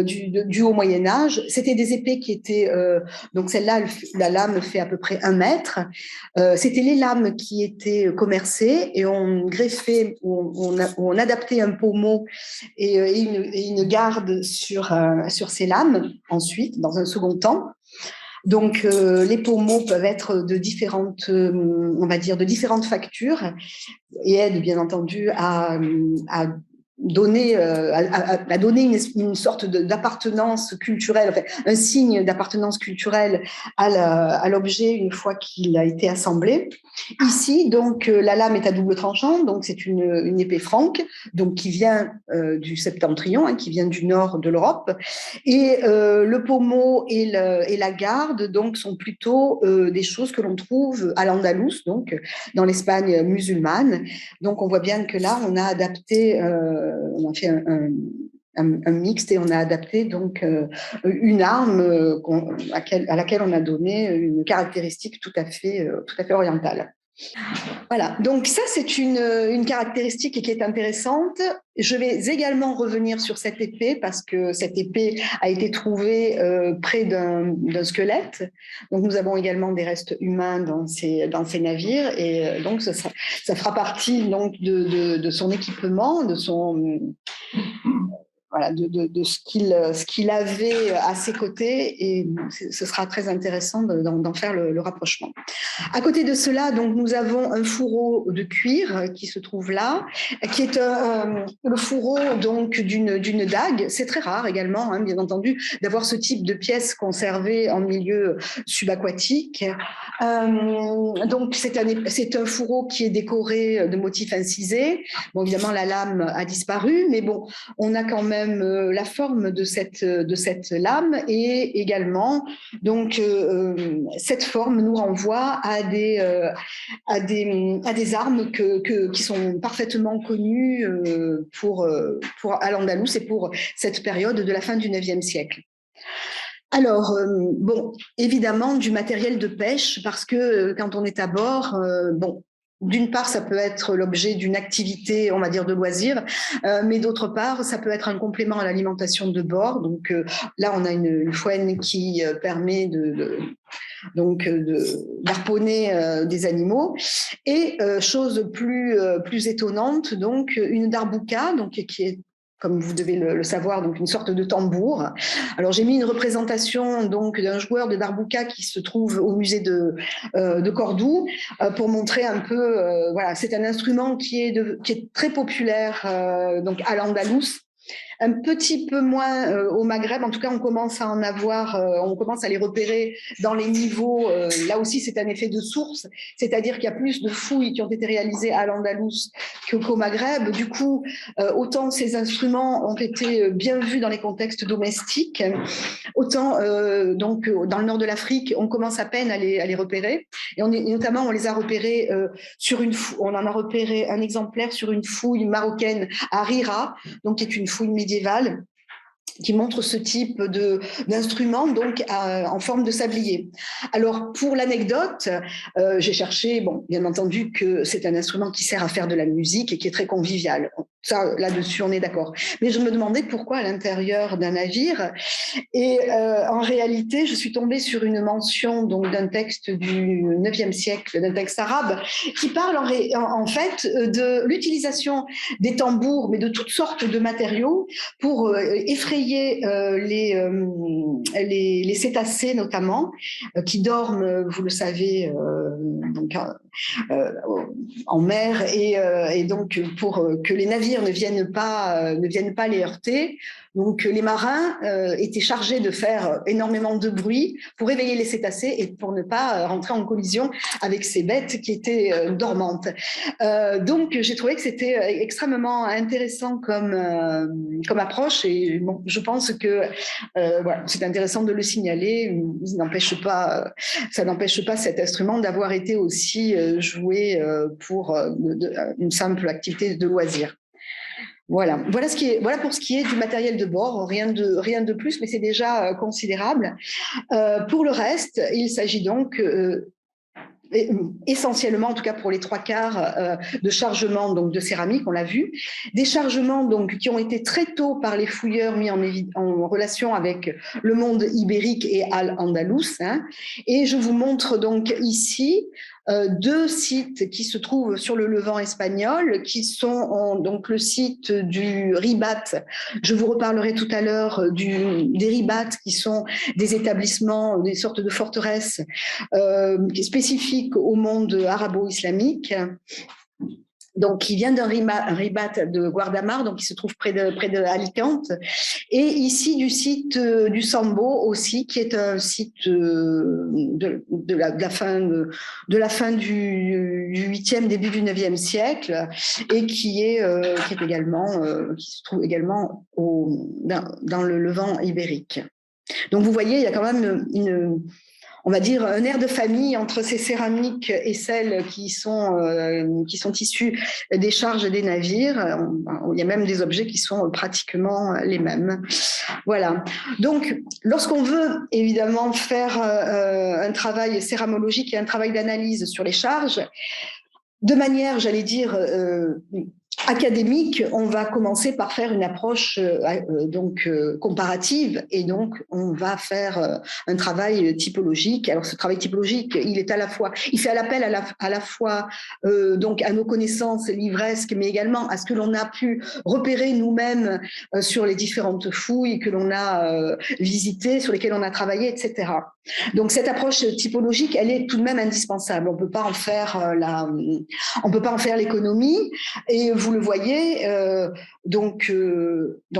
du Haut Moyen-Âge. C'était des épées qui étaient, donc celle-là, la lame fait à peu près 1 mètre. C'était les lames qui étaient commercées et on greffait, on adaptait un pommeau et une garde sur ces lames ensuite, dans un second temps. Donc, les pommeaux peuvent être de différentes, on va dire, de différentes factures et aident bien entendu à donner, à donner une sorte d'appartenance culturelle, enfin, un signe d'appartenance culturelle à l'objet une fois qu'il a été assemblé. Ici, donc, la lame est à double tranchant, donc c'est une épée franque, donc qui vient du septentrion, hein, qui vient du nord de l'Europe, et le pommeau et la garde donc sont plutôt des choses que l'on trouve à l'Andalous, donc dans l'Espagne musulmane. Donc on voit bien que là on a adapté, on a fait un mixte et on a adapté donc une arme à laquelle on a donné une caractéristique tout à fait orientale. Voilà, donc ça c'est une caractéristique qui est intéressante. Je vais également revenir sur cette épée parce que cette épée a été trouvée près d'un squelette. Donc nous avons également des restes humains dans ces navires et donc ça fera partie donc de son équipement, de son voilà, de ce qu'il avait à ses côtés, et ce sera très intéressant d'en faire le rapprochement. À côté de cela, donc, nous avons un fourreau de cuir qui se trouve là, qui est le fourreau donc d'une dague. C'est très rare également, hein, bien entendu, d'avoir ce type de pièce conservée en milieu subaquatique. Donc, c'est un fourreau qui est décoré de motifs incisés. Bon, évidemment, la lame a disparu, mais bon, on a quand même la forme de cette lame et également donc cette forme nous renvoie à des armes qui sont parfaitement connues pour à l'Andalous et pour cette période de la fin du IXe siècle. Alors, bon, évidemment, du matériel de pêche, parce que quand on est à bord, bon, d'une part, ça peut être l'objet d'une activité, on va dire, de loisir, mais d'autre part, ça peut être un complément à l'alimentation de bord. Donc là, on a une fouenne qui permet d'harponner des animaux. Et chose plus étonnante, donc une darbouka, donc qui est, comme vous devez le savoir, donc une sorte de tambour. Alors j'ai mis une représentation donc d'un joueur de darbouka qui se trouve au musée de Cordoue pour montrer un peu. Voilà, c'est un instrument qui est très populaire donc à l'Andalous. Un petit peu moins au Maghreb, en tout cas on commence à en avoir, on commence à les repérer dans les niveaux, là aussi c'est un effet de source, c'est-à-dire qu'il y a plus de fouilles qui ont été réalisées à l'Andalous qu'au Maghreb. Du coup, autant ces instruments ont été bien vus dans les contextes domestiques, autant donc dans le nord de l'Afrique, on commence à peine à les repérer, et notamment on les a repérés on en a repéré un exemplaire sur une fouille marocaine à Rira, donc qui est une fouille médiévale qui montre ce type d'instrument donc en forme de sablier. Alors pour l'anecdote, j'ai cherché, bon, bien entendu que c'est un instrument qui sert à faire de la musique et qui est très convivial. Ça, là-dessus, on est d'accord. Mais je me demandais pourquoi à l'intérieur d'un navire. Et en réalité, je suis tombée sur une mention donc d'un texte du IXe siècle, d'un texte arabe, qui parle en fait de l'utilisation des tambours, mais de toutes sortes de matériaux pour effrayer les cétacés notamment, qui dorment, vous le savez, donc, en mer, et donc pour que les navires ne viennent pas les heurter. Donc les marins étaient chargés de faire énormément de bruit pour réveiller les cétacés et pour ne pas rentrer en collision avec ces bêtes qui étaient dormantes. Donc j'ai trouvé que c'était extrêmement intéressant comme approche, et bon, je pense que voilà, c'est intéressant de le signaler. Ça n'empêche pas cet instrument d'avoir été aussi joué pour une simple activité de loisir. Voilà pour ce qui est du matériel de bord, rien de plus, mais c'est déjà considérable. Pour le reste, il s'agit donc essentiellement, en tout cas pour les 3/4 de chargements donc de céramique, on l'a vu, des chargements donc qui ont été très tôt par les fouilleurs mis en relation avec le monde ibérique et al-andalous. Et je vous montre donc ici 2 sites qui se trouvent sur le Levant espagnol, qui sont donc le site du Ribat. Je vous reparlerai tout à l'heure des Ribats, qui sont des établissements, des sortes de forteresses spécifiques au monde arabo-islamique. Donc, qui vient d'un ribat de Guardamar, donc qui se trouve près de Alicante, et ici du site du Sambo aussi, qui est un site de la fin du 8e, début du 9e siècle, et qui se trouve également dans le Levant ibérique. Donc, vous voyez, il y a quand même on va dire, un air de famille entre ces céramiques et celles qui sont issues des charges des navires. Il y a même des objets qui sont pratiquement les mêmes. Voilà. Donc, lorsqu'on veut évidemment faire un travail céramologique et un travail d'analyse sur les charges, de manière, j'allais dire, académique, on va commencer par faire une approche comparative, et donc on va faire un travail typologique. Alors ce travail typologique, il fait appel à la fois donc à nos connaissances livresques, mais également à ce que l'on a pu repérer nous-mêmes sur les différentes fouilles que l'on a visitées, sur lesquelles on a travaillé, etc. Donc cette approche typologique, elle est tout de même indispensable. On peut pas en faire l'économie, et vous le voyez.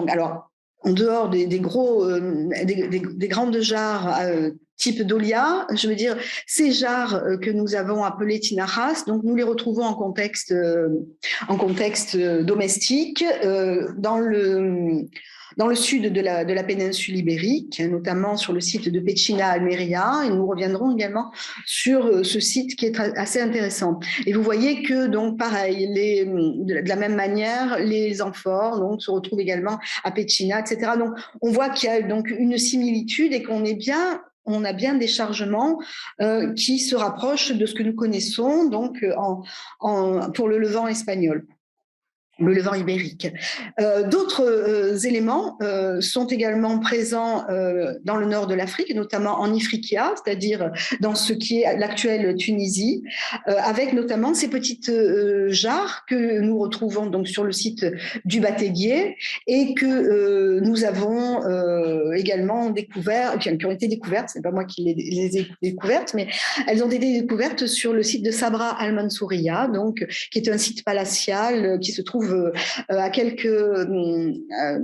Alors, en dehors des grandes jarres type Dolia, je veux dire, ces jarres que nous avons appelées tinajas, donc nous les retrouvons en contexte domestique dans le sud de la péninsule ibérique, notamment sur le site de Pechina, Almeria, et nous reviendrons également sur ce site qui est assez intéressant. Et vous voyez que, donc, pareil, de la même manière, les amphores donc, se retrouvent également à Pechina, etc. Donc, on voit qu'il y a donc une similitude, et on a bien des chargements qui se rapprochent de ce que nous connaissons donc, pour le Levant espagnol. Le Levant ibérique. D'autres éléments sont également présents dans le nord de l'Afrique, notamment en Ifriqiya, c'est-à-dire dans ce qui est l'actuelle Tunisie, avec notamment ces petites jarres que nous retrouvons donc sur le site du Batéguier, et que nous avons également découvert, qui ont été découvertes, c'est pas moi qui les ai découvertes, mais elles ont été découvertes sur le site de Sabra al-Mansouriya, donc qui est un site palatial qui se trouve à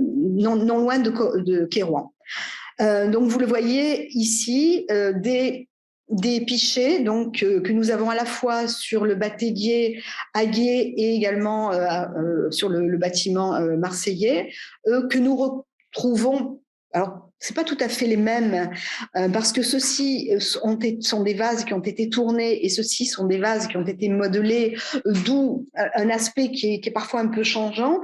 non loin de Kérouan. Donc vous le voyez ici, des pichets donc, que nous avons à la fois sur le Batéguier à Gué, et également sur le bâtiment marseillais, que nous retrouvons. Alors, c'est pas tout à fait les mêmes, parce que ceux-ci sont des vases qui ont été tournés, et ceux-ci sont des vases qui ont été modelés, d'où un aspect qui est parfois un peu changeant.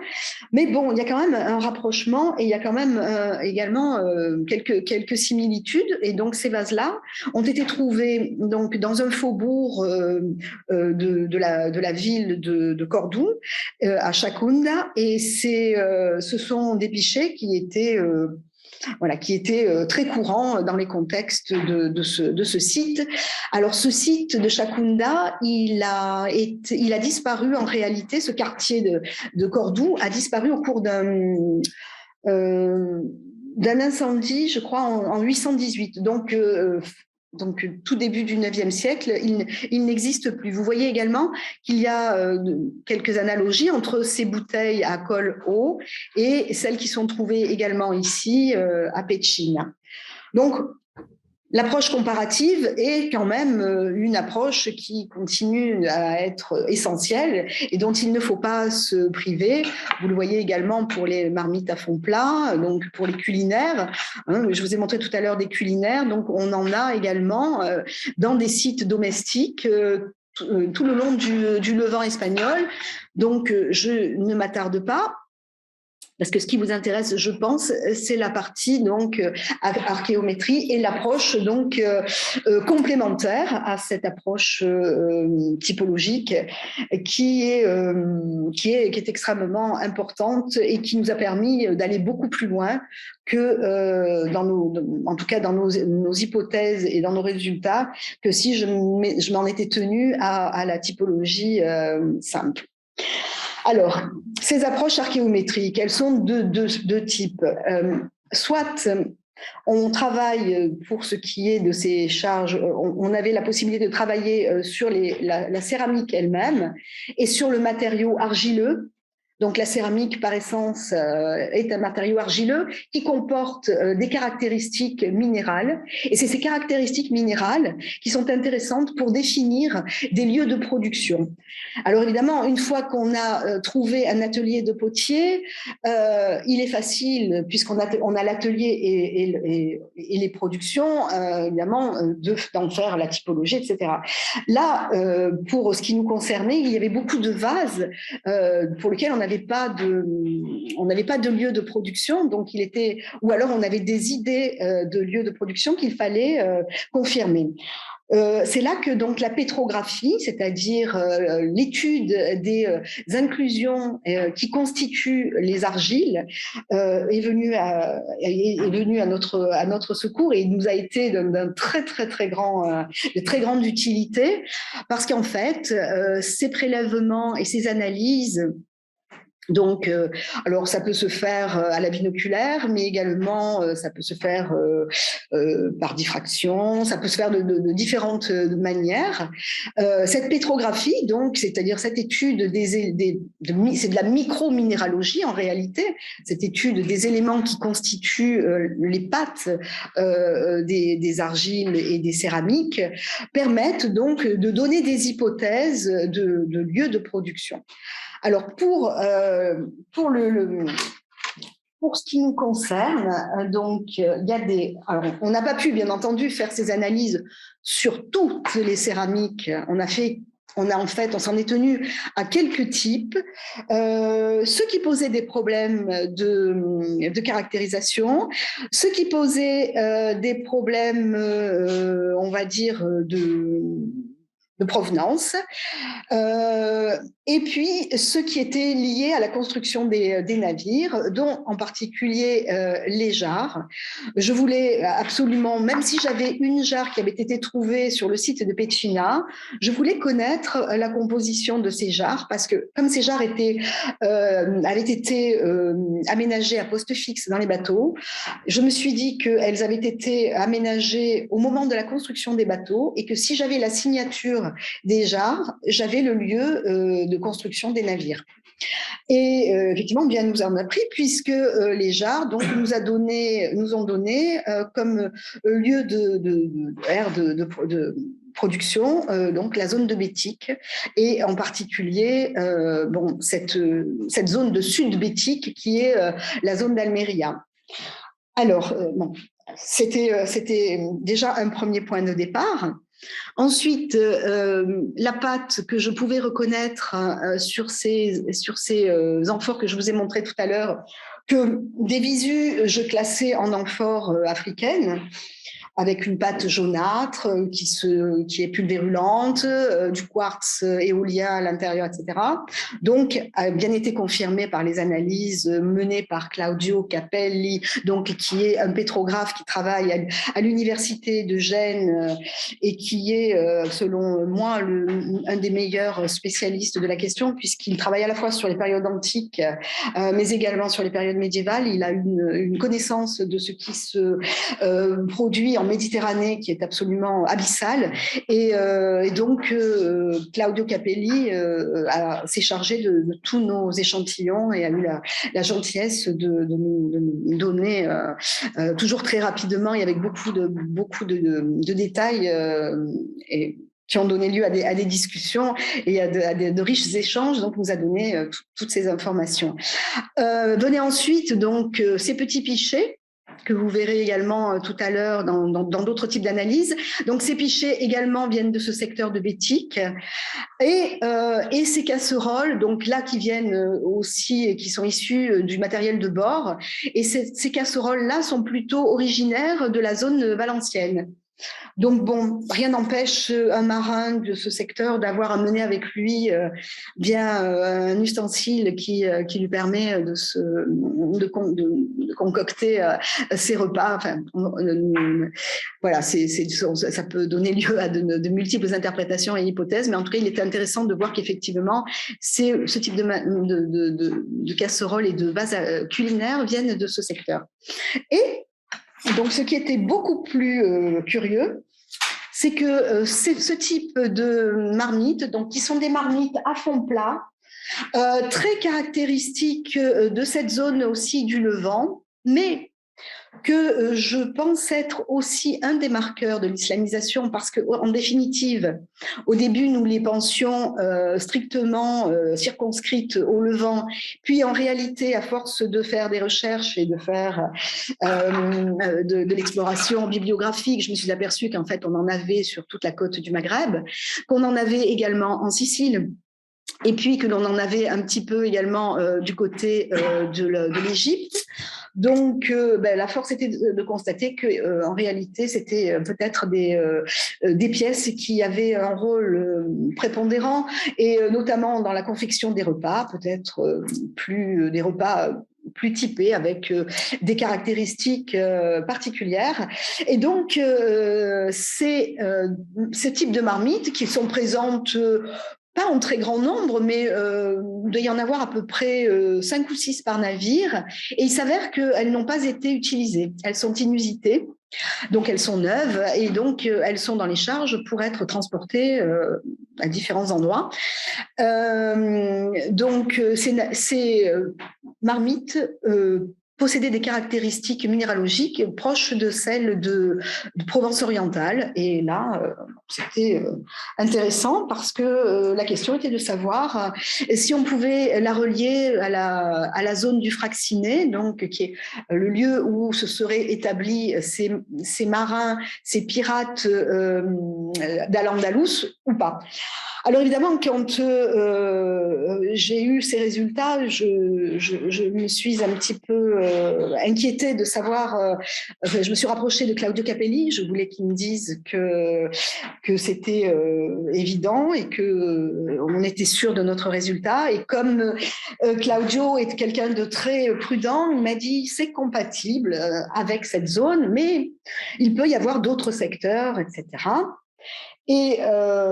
Mais bon, il y a quand même un rapprochement, et il y a quand même également quelques similitudes. Et donc ces vases-là ont été trouvés donc dans un faubourg de la ville de Cordoue, à Chacunda, et ce sont des pichets qui étaient très courant dans les contextes de ce site. Alors, ce site de Chacunda, il a disparu en réalité, ce quartier de Cordoue a disparu au cours d'un incendie, je crois, en 818. Donc, tout début du 9e siècle, il n'existe plus. Vous voyez également qu'il y a quelques analogies entre ces bouteilles à col haut et celles qui sont trouvées également ici à Pechina. Donc, l'approche comparative est quand même une approche qui continue à être essentielle et dont il ne faut pas se priver. Vous le voyez également pour les marmites à fond plat, donc pour les culinaires. Je vous ai montré tout à l'heure des culinaires, donc on en a également dans des sites domestiques tout le long du Levant espagnol. Donc je ne m'attarde pas. parce que ce qui vous intéresse, je pense, c'est la partie donc archéométrie et l'approche donc complémentaire à cette approche typologique qui est extrêmement importante et qui nous a permis d'aller beaucoup plus loin que en tout cas dans nos hypothèses et dans nos résultats, que si je m'en étais tenue à la typologie simple. Alors, ces approches archéométriques, elles sont de deux types. Soit on travaille, pour ce qui est de ces charges, on avait la possibilité de travailler sur la céramique elle-même et sur le matériau argileux. Donc la céramique, par essence, est un matériau argileux qui comporte des caractéristiques minérales. Et c'est ces caractéristiques minérales qui sont intéressantes pour définir des lieux de production. Alors évidemment, une fois qu'on a trouvé un atelier de potier, il est facile, puisqu'on a l'atelier et les productions, évidemment, d'en faire la typologie, etc. Là, pour ce qui nous concernait, il y avait beaucoup de vases pour lesquels on n'avait pas de lieu de production, donc ou alors on avait des idées de lieux de production qu'il fallait confirmer. C'est là que donc la pétrographie, c'est-à-dire l'étude des inclusions qui constituent les argiles, est venue à notre secours et nous a été de très grande utilité, parce qu'en fait ces prélèvements et ces analyses, donc, alors ça peut se faire à la binoculaire, mais également ça peut se faire par diffraction, ça peut se faire de différentes manières. Cette pétrographie, donc, c'est-à-dire cette étude c'est de la microminéralogie en réalité, cette étude des éléments qui constituent les pattes des argiles et des céramiques, permettent donc de donner des hypothèses de lieux de production. Alors, pour ce qui nous concerne, donc, il y a alors, on n'a pas pu, bien entendu, faire ces analyses sur toutes les céramiques. On s'en est tenu à quelques types, ceux qui posaient des problèmes de caractérisation, ceux qui posaient des problèmes, on va dire, de provenance, et puis ceux qui étaient liés à la construction des navires, dont en particulier les jarres. Je voulais absolument, même si j'avais une jarre qui avait été trouvée sur le site de Pecina, je voulais connaître la composition de ces jarres, parce que comme ces jarres avaient été aménagées à poste fixe dans les bateaux, je me suis dit qu'elles avaient été aménagées au moment de la construction des bateaux et que si j'avais la signature des jarres, j'avais le lieu de construction des navires. Et effectivement, bien nous en a pris, puisque les jarres donc, nous ont donné comme lieu de production, donc la zone de Bétique, et en particulier cette zone de sud Bétique qui est la zone d'Almeria. Alors, c'était déjà un premier point de départ. Ensuite, la pâte que je pouvais reconnaître sur ces amphores que je vous ai montré tout à l'heure, que des visus je classais en amphores africaines, avec une pâte jaunâtre qui est pulvérulente, du quartz éolien à l'intérieur, etc. Donc, a bien été confirmé par les analyses menées par Claudio Capelli, donc qui est un pétrographe qui travaille à l'université de Gênes et qui est, selon moi, un des meilleurs spécialistes de la question, puisqu'il travaille à la fois sur les périodes antiques, mais également sur les périodes médiévales. Il a une connaissance de ce qui se produit en Méditerranée qui est absolument abyssale, et donc Claudio Capelli s'est chargé de tous nos échantillons et a eu la gentillesse de nous donner toujours très rapidement et avec beaucoup de détails et qui ont donné lieu à des discussions et à de riches échanges. Donc, nous a donné toutes ces informations. Venaient ensuite donc ces petits pichets que vous verrez également tout à l'heure dans d'autres types d'analyses. Donc, ces pichets également viennent de ce secteur de Bétique. Et ces casseroles, donc là, qui viennent aussi et qui sont issues du matériel de bord. Et ces casseroles-là sont plutôt originaires de la zone valencienne. Donc bon, rien n'empêche un marin de ce secteur d'avoir amené avec lui un ustensile qui lui permet de concocter ses repas. Enfin, voilà, ça peut donner lieu à de multiples interprétations et hypothèses, mais en tout cas, il était intéressant de voir qu'effectivement, ce type de casseroles et de vases culinaires viennent de ce secteur. Et donc, ce qui était beaucoup plus curieux, c'est que ce type de marmites, donc qui sont des marmites à fond plat, très caractéristiques de cette zone aussi du Levant, mais que je pense être aussi un des marqueurs de l'islamisation, parce qu'en définitive, au début, nous les pensions strictement circonscrites au Levant, puis en réalité, à force de faire des recherches et de faire de l'exploration bibliographique, je me suis aperçue qu'en fait, on en avait sur toute la côte du Maghreb, qu'on en avait également en Sicile, et puis que l'on en avait un petit peu également du côté de l'Égypte. Donc, la force était de constater que, en réalité, c'était peut-être des pièces qui avaient un rôle prépondérant, et notamment dans la confection des repas, peut-être des repas plus typés avec des caractéristiques particulières. Et donc, ce type de marmites qui sont présentes pas en très grand nombre, mais il doit y en avoir à peu près 5 ou 6 par navire. Et il s'avère qu'elles n'ont pas été utilisées. Elles sont inusitées, donc elles sont neuves, et donc elles sont dans les charges pour être transportées à différents endroits. Donc ces marmites possédaient des caractéristiques minéralogiques proches de celles de Provence orientale. Et là, c'était intéressant parce que la question était de savoir si on pouvait la relier à la zone du Fractinet, donc qui est le lieu où se seraient établis ces marins, ces pirates d'Al-Andalus ou pas. Alors évidemment, quand j'ai eu ces résultats, je me suis un petit peu inquiétée de savoir. Je me suis rapprochée de Claudio Capelli. Je voulais qu'il me dise que c'était évident et que on était sûr de notre résultat. Et comme Claudio est quelqu'un de très prudent, il m'a dit c'est compatible avec cette zone, mais il peut y avoir d'autres secteurs, etc. Et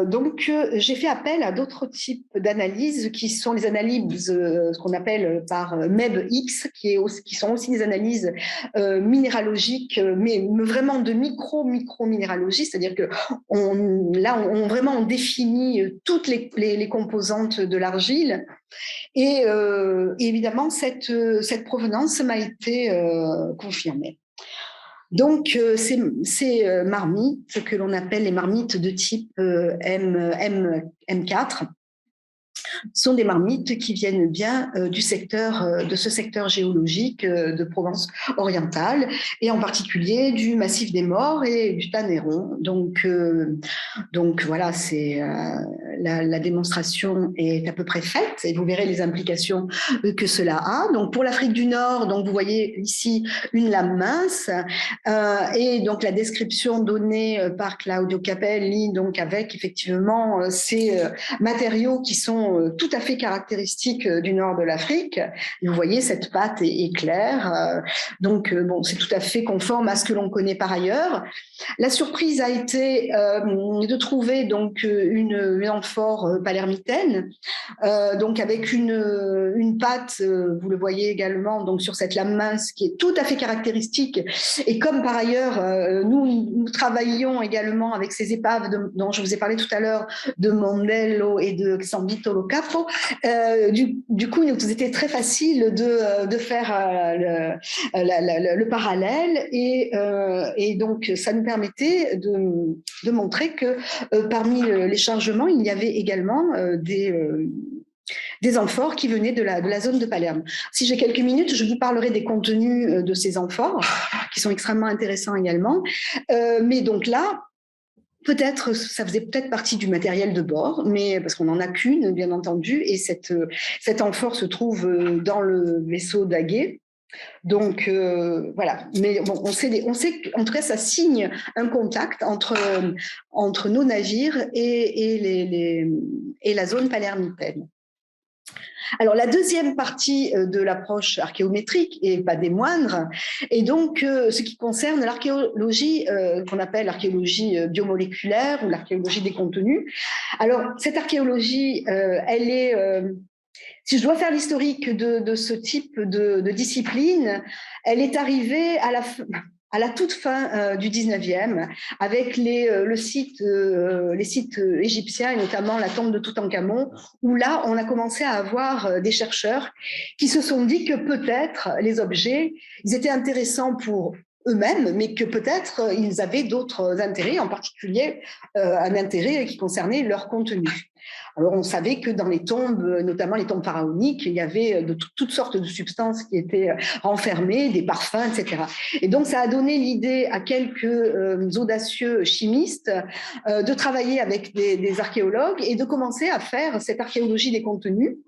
donc, j'ai fait appel à d'autres types d'analyses qui sont les analyses, ce qu'on appelle par MEB-X, qui sont aussi des analyses minéralogiques, mais vraiment de micro-minéralogie, c'est-à-dire que vraiment on définit toutes les composantes de l'argile. Et évidemment, cette provenance m'a été confirmée. Donc, ces marmites que l'on appelle les marmites de type M4 sont des marmites qui viennent bien de ce secteur géologique de Provence orientale, et en particulier du Massif des Morts et du Tanéron. Donc voilà, la démonstration est à peu près faite, et vous verrez les implications que cela a. Donc pour l'Afrique du Nord, donc vous voyez ici une lame mince, et donc la description donnée par Claudio Capelli, donc avec effectivement ces matériaux qui sont tout à fait caractéristiques du nord de l'Afrique. Vous voyez, cette pâte est claire, donc bon, c'est tout à fait conforme à ce que l'on connaît par ailleurs. La surprise a été de trouver donc une amphore palermitaine, donc avec une pâte, vous le voyez également, donc sur cette lame mince qui est tout à fait caractéristique. Et comme par ailleurs, nous travaillions également avec ces épaves dont je vous ai parlé tout à l'heure, de Mondello et de San Vito Lo Capo, du coup, il nous était très facile de faire le parallèle, et donc ça nous permettait de montrer que parmi les chargements, il y avait également des amphores qui venaient de la zone de Palerme. Si j'ai quelques minutes, je vous parlerai des contenus de ces amphores, qui sont extrêmement intéressants également. Mais donc là, peut-être, ça faisait peut-être partie du matériel de bord, mais parce qu'on n'en a qu'une, bien entendu, et cette amphore se trouve dans le vaisseau d'Aguet. Donc voilà, mais bon, on sait qu'en tout cas, ça signe un contact entre nos navires et la zone palermitaine. Alors, la deuxième partie de l'approche archéométrique, et pas des moindres, est donc ce qui concerne l'archéologie qu'on appelle l'archéologie biomoléculaire ou l'archéologie des contenus. Alors, cette archéologie, elle est... si je dois faire l'historique de ce type de discipline, elle est arrivée à la toute fin du 19e, avec les sites égyptiens, et notamment la tombe de Toutankhamon, où là, on a commencé à avoir des chercheurs qui se sont dit que peut-être les objets, ils étaient intéressants pour eux-mêmes, mais que peut-être ils avaient d'autres intérêts, en particulier un intérêt qui concernait leur contenu. Alors, on savait que dans les tombes, notamment les tombes pharaoniques, il y avait de toutes sortes de substances qui étaient renfermées, des parfums, etc. Et donc, ça a donné l'idée à quelques audacieux chimistes de travailler avec des archéologues et de commencer à faire cette archéologie des contenus.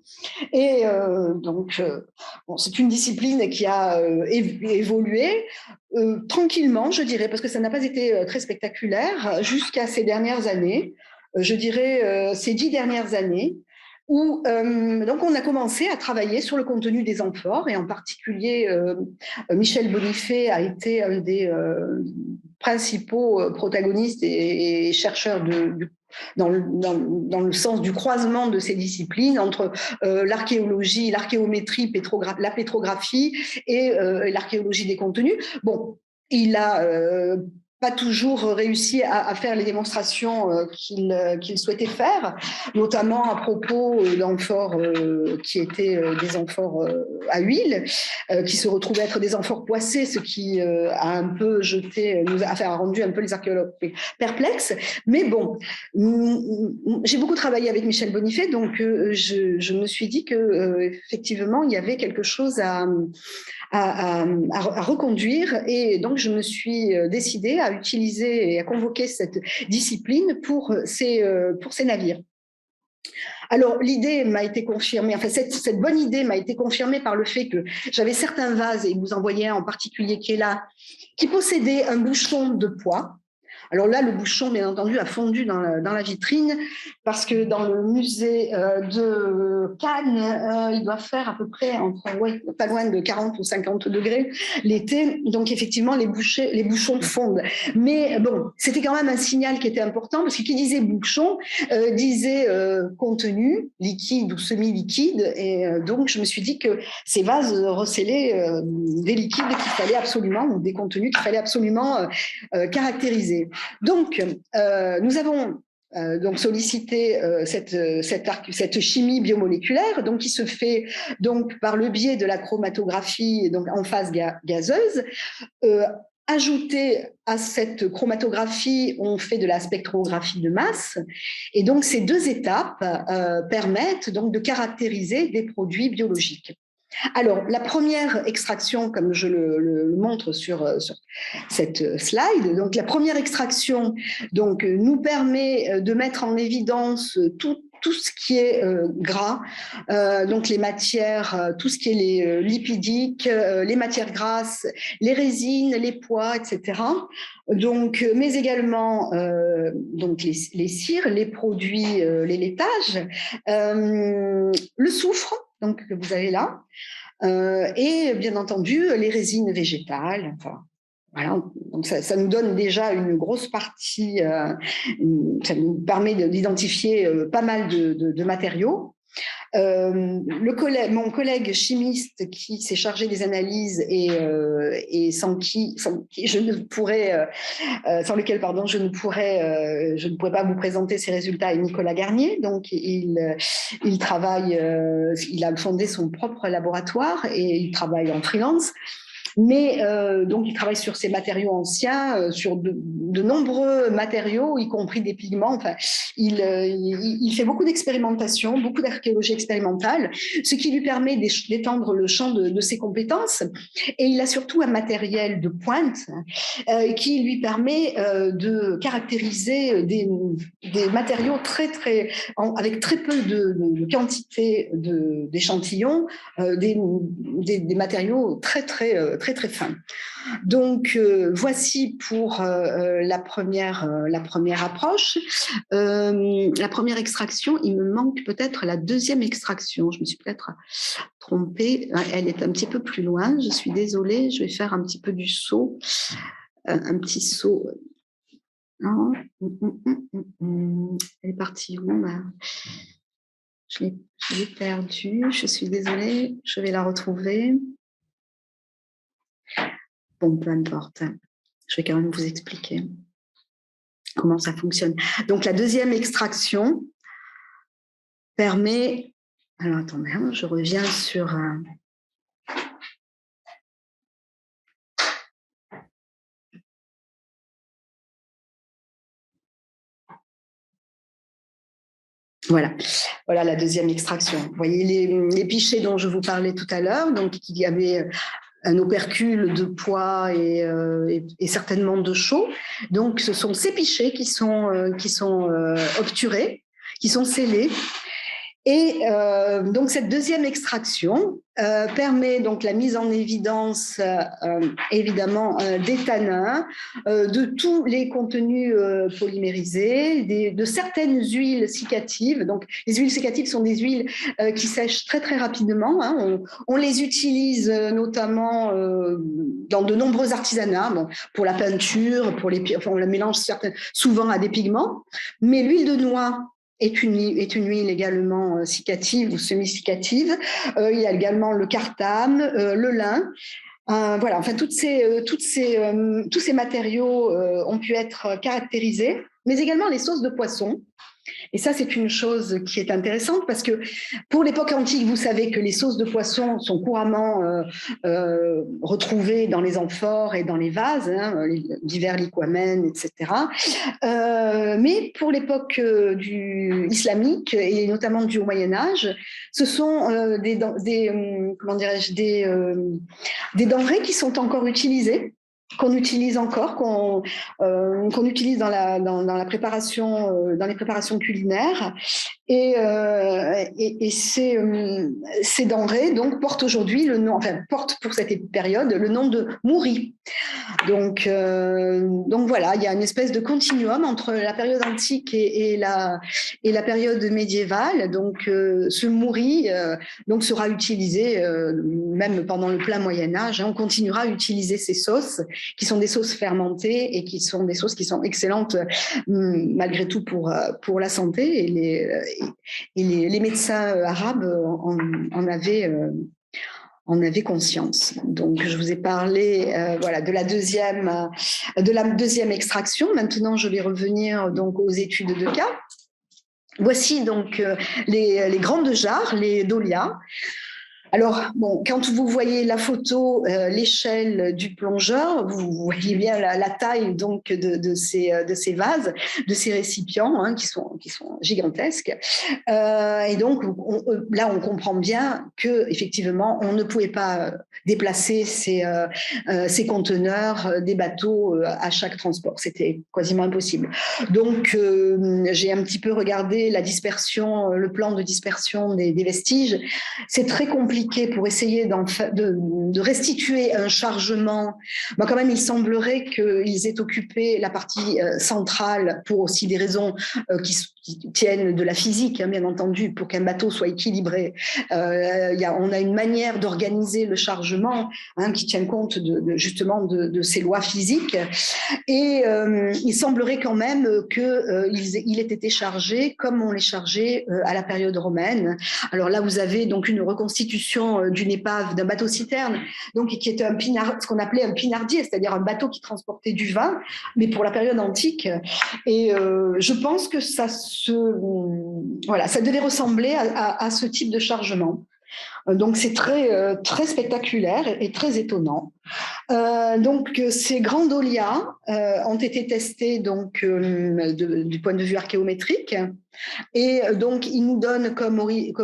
Et donc, bon, c'est une discipline qui a évolué tranquillement, je dirais, parce que ça n'a pas été très spectaculaire jusqu'à ces dernières années. Je dirais ces 10 dernières années, où donc on a commencé à travailler sur le contenu des amphores, et en particulier Michel Bonifay a été un des principaux protagonistes et chercheurs dans le sens du croisement de ces disciplines entre l'archéologie, l'archéométrie, la pétrographie et l'archéologie des contenus. Bon, il a pas toujours réussi à faire les démonstrations qu'il souhaitait faire, notamment à propos d'amphores qui étaient des amphores à huile, qui se retrouvaient être des amphores poissées, ce qui a un peu a rendu un peu les archéologues perplexes. Mais bon, j'ai beaucoup travaillé avec Michel Bonifay, donc je me suis dit que effectivement, il y avait quelque chose à reconduire, et donc je me suis décidée à utiliser et à convoquer cette discipline pour ces navires. Alors, l'idée m'a été confirmée, enfin, cette bonne idée m'a été confirmée par le fait que j'avais certains vases, et vous en voyez un en particulier qui est là, qui possédait un bouchon de poids. Alors là, le bouchon, bien entendu, a fondu dans la vitrine, parce que dans le musée de Cannes, il doit faire à peu près pas loin de 40 ou 50 degrés l'été. Donc, effectivement, les bouchons fondent. Mais bon, c'était quand même un signal qui était important, parce que qui disait bouchon disait contenu, liquide ou semi-liquide. Et donc, je me suis dit que ces vases recélaient des liquides qu'il fallait absolument, ou des contenus qu'il fallait absolument caractériser. Donc, nous avons donc sollicité cette chimie biomoléculaire, donc qui se fait donc par le biais de la chromatographie, donc en phase gazeuse. Ajouté à cette chromatographie, on fait de la spectrographie de masse, et donc ces deux étapes permettent donc de caractériser des produits biologiques. Alors, la première extraction, comme je le montre sur cette slide, donc la première extraction donc, nous permet de mettre en évidence tout ce qui est gras, donc les matières, tout ce qui est les lipidiques, les matières grasses, les résines, les pois, etc. Donc, mais également donc les cires, les produits, les laitages, le soufre, donc, que vous avez là, et bien entendu les résines végétales. Enfin, voilà, donc ça nous donne déjà une grosse partie, ça nous permet d'identifier pas mal de matériaux. Mon collègue chimiste qui s'est chargé des analyses et sans lequel je ne pourrais pas vous présenter ses résultats, est Nicolas Garnier. Donc il travaille, il a fondé son propre laboratoire et il travaille en freelance. Mais donc, il travaille sur ces matériaux anciens, sur de nombreux matériaux, y compris des pigments. Enfin, il fait beaucoup d'expérimentation, beaucoup d'archéologie expérimentale, ce qui lui permet d'étendre le champ de ses compétences. Et il a surtout un matériel de pointe qui lui permet de caractériser des matériaux avec très peu de quantité d'échantillons, des matériaux très fins. Donc voici pour la première approche. La première extraction, il me manque peut-être la deuxième extraction. Je me suis peut-être trompée. Elle est un petit peu plus loin. Je suis désolée. Je vais faire un petit peu du saut. Un petit saut. Non. Elle est partie où? Je l'ai perdue. Je suis désolée. Je vais la retrouver. Bon, peu importe. Je vais quand même vous expliquer comment ça fonctionne. Donc, la deuxième extraction permet... Alors, attendez, je reviens sur... Voilà la deuxième extraction. Vous voyez les pichets dont je vous parlais tout à l'heure, donc il y avait un opercule de poids et certainement de chaux. Donc ce sont ces pichets qui sont obturés, qui sont scellés. Et donc cette deuxième extraction permet donc la mise en évidence évidemment des tanins, de tous les contenus polymérisés, de certaines huiles sécatives. Donc les huiles sécatives sont des huiles qui sèchent très rapidement. On les utilise notamment dans de nombreux artisanats, pour la peinture, on la mélange souvent à des pigments. Mais l'huile de noix est une huile également cicative ou semi-cicative. Il y a également le cartame, le lin. Voilà, enfin, tous ces matériaux ont pu être caractérisés, mais également les sauces de poisson. Et ça, c'est une chose qui est intéressante parce que pour l'époque antique, vous savez que les sauces de poisson sont couramment retrouvées dans les amphores et dans les vases, divers liquamens, etc. Mais pour l'époque islamique et notamment du Moyen-Âge, ce sont des denrées qui sont encore utilisées, qu'on utilise encore, qu'on utilise dans la préparation, dans les préparations culinaires, et ces denrées donc portent aujourd'hui le nom, enfin portent pour cette période le nom de mouri. Donc voilà, il y a une espèce de continuum entre la période antique et la période médiévale. Donc ce mouri donc sera utilisé même pendant le plein Moyen Âge. On continuera à utiliser ces sauces qui sont des sauces fermentées et qui sont des sauces qui sont excellentes malgré tout pour la santé. Et les médecins arabes en avaient conscience. Donc, je vous ai parlé de la deuxième extraction. Maintenant, je vais revenir donc aux études de cas. Voici donc les grandes jarres, les dolias. Alors, quand vous voyez la photo, l'échelle du plongeur, vous voyez bien la taille donc de ces vases, de ces récipients qui sont gigantesques. Et donc, là, on comprend bien que effectivement, on ne pouvait pas déplacer ces conteneurs des bateaux à chaque transport. C'était quasiment impossible. Donc, j'ai un petit peu regardé la dispersion, le plan de dispersion des vestiges. C'est très compliqué pour essayer de restituer un chargement. Quand même, il semblerait qu'ils aient occupé la partie centrale pour aussi des raisons qui tiennent de la physique, bien entendu, pour qu'un bateau soit équilibré. On a une manière d'organiser le chargement qui tient compte justement de ces lois physiques. Et il semblerait quand même qu'il ait été chargé comme on les chargeait à la période romaine. Alors là, vous avez donc une reconstitution d'une épave, d'un bateau-citerne, donc qui était ce qu'on appelait un pinardier, c'est-à-dire un bateau qui transportait du vin, mais pour la période antique. Et je pense que ça devait ressembler à ce type de chargement. Donc c'est très spectaculaire et très étonnant. Donc ces grands dolias ont été testés donc, du point de vue archéométrique. Et donc, il nous donne comme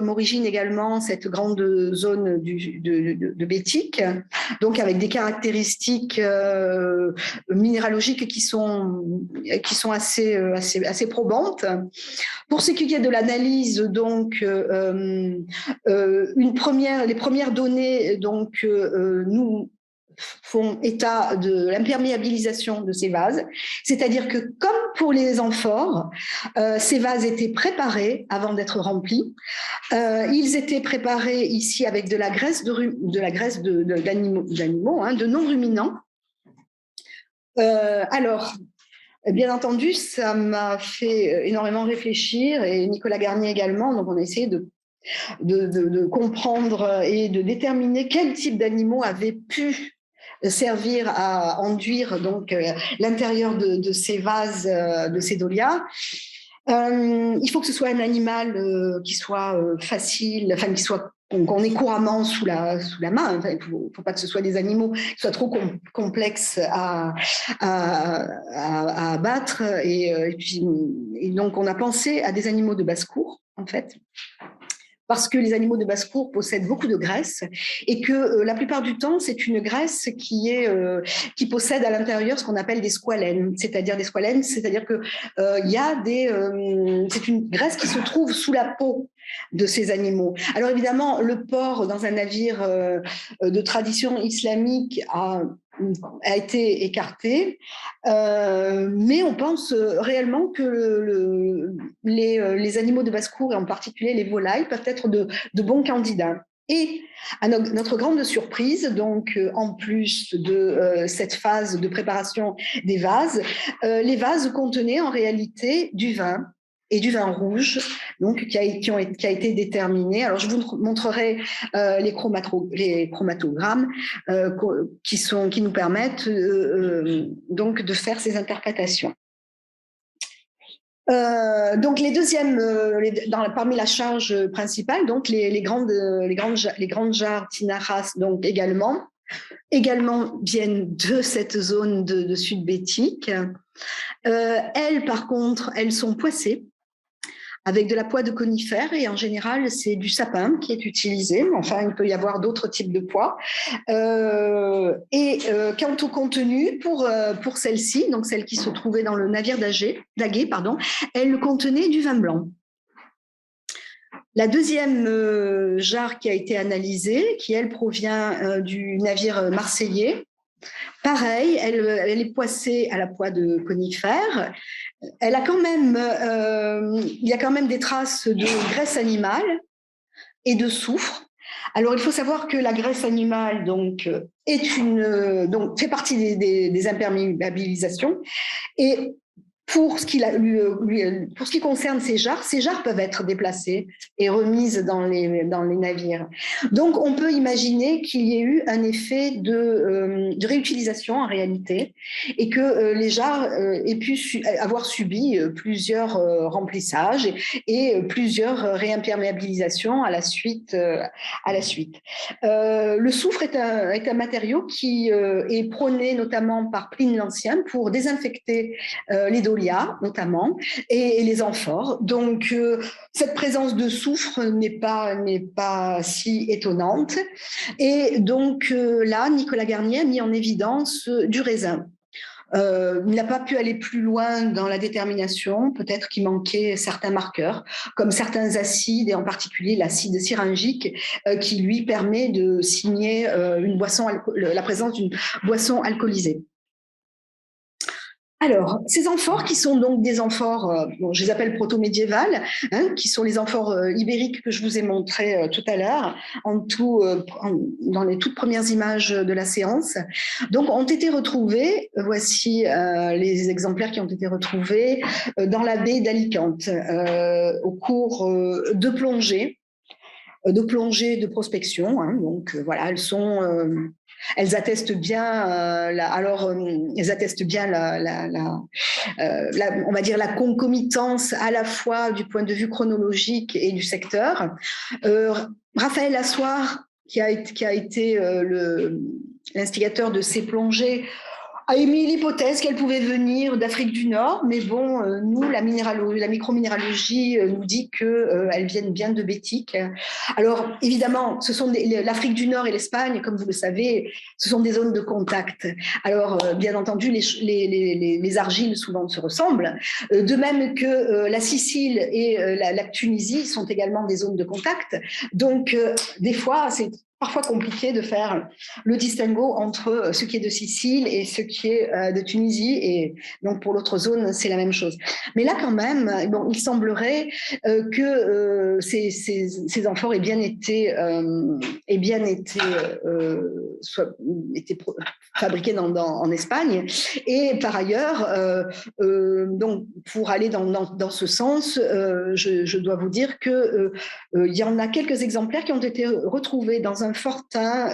origine également cette grande zone de Bétique, donc avec des caractéristiques minéralogiques qui sont assez probantes. Pour ce qui est de l'analyse, donc, les premières données donc, nous font état de l'imperméabilisation de ces vases, c'est-à-dire que comme pour les amphores, ces vases étaient préparés avant d'être remplis. Ils étaient préparés ici avec de la graisse d'animaux, hein, de non-ruminants. Alors, bien entendu, ça m'a fait énormément réfléchir, et Nicolas Garnier également, donc on a essayé de comprendre et de déterminer quel type d'animaux avaient pu servir à enduire donc l'intérieur de ces vases, de ces dolias. Il faut que ce soit un animal qui soit facile, enfin qu'on ait couramment sous la main. Enfin, il ne faut pas que ce soit des animaux qui soient trop complexes à abattre. Et donc, on a pensé à des animaux de basse-cour, en fait, parce que les animaux de basse-cour possèdent beaucoup de graisse et que la plupart du temps, c'est une graisse qui possède à l'intérieur ce qu'on appelle des squalènes, c'est-à-dire que c'est une graisse qui se trouve sous la peau de ces animaux. Alors évidemment, le porc dans un navire de tradition islamique a été écarté, mais on pense réellement que les animaux de basse-cour, et en particulier les volailles, peuvent être de bons candidats. Et à notre grande surprise, donc en plus de cette phase de préparation des vases, les vases contenaient en réalité du vin et du vin rouge, donc qui a été déterminé. Alors je vous montrerai les chromatogrammes qui nous permettent donc de faire ces interprétations. Donc les deuxièmes, parmi la charge principale, donc les grandes jarres tinajas, donc également viennent de cette zone de Sud-Bétique. Elles, par contre, elles sont poissées avec de la poix de conifères, et en général, c'est du sapin qui est utilisé. Enfin, il peut y avoir d'autres types de poix. Quant au contenu, pour celle-ci, donc celle qui se trouvait dans le navire d'Aguet, elle contenait du vin blanc. La deuxième jarre qui a été analysée, qui, elle, provient du navire marseillais, pareil, elle est poissée à la poix de conifères. Elle a quand même, il y a quand même des traces de graisse animale et de soufre. Alors, il faut savoir que la graisse animale donc fait partie des imperméabilisations. Et pour ce qui concerne ces jarres peuvent être déplacées et remises dans les navires. Donc, on peut imaginer qu'il y ait eu un effet de réutilisation en réalité, et que les jarres aient pu avoir subi plusieurs remplissages et plusieurs réimperméabilisations à la suite. Le soufre est un matériau qui est prôné notamment par Pline l'Ancien pour désinfecter les dolias notamment, et les amphores. Donc, cette présence de soufre n'est pas si étonnante. Et donc, là, Nicolas Garnier a mis en évidence du raisin. Il n'a pas pu aller plus loin dans la détermination, peut-être qu'il manquait certains marqueurs, comme certains acides, et en particulier l'acide syringique, qui lui permet de signer la présence d'une boisson alcoolisée. Alors, ces amphores qui sont donc des amphores, je les appelle proto-médiévales, hein, qui sont les amphores ibériques que je vous ai montrées tout à l'heure, dans les toutes premières images de la séance. Donc, ont été retrouvés, voici les exemplaires qui ont été retrouvés dans la baie d'Alicante, au cours de plongées de prospection. Hein, donc, voilà, elles attestent bien, on va dire la concomitance à la fois du point de vue chronologique et du secteur. Raphaël Assoir, qui a été l'instigateur de ces plongées, a émis l'hypothèse qu'elle pouvait venir d'Afrique du Nord, mais bon, nous, la microminéralogie nous dit qu'elles viennent bien de Bétique. Alors, évidemment, l'Afrique du Nord et l'Espagne, comme vous le savez, ce sont des zones de contact. Alors, bien entendu, les argiles souvent se ressemblent, de même que la Sicile et la Tunisie sont également des zones de contact. Donc, des fois, c'est parfois compliqué de faire le distinguo entre ce qui est de Sicile et ce qui est de Tunisie. Et donc, pour l'autre zone, c'est la même chose. Mais là, quand même, bon, il semblerait que ces amphores aient bien été fabriquées en Espagne. Et par ailleurs, donc, pour aller dans ce sens, je dois vous dire que il y en a quelques exemplaires qui ont été retrouvés dans un fortin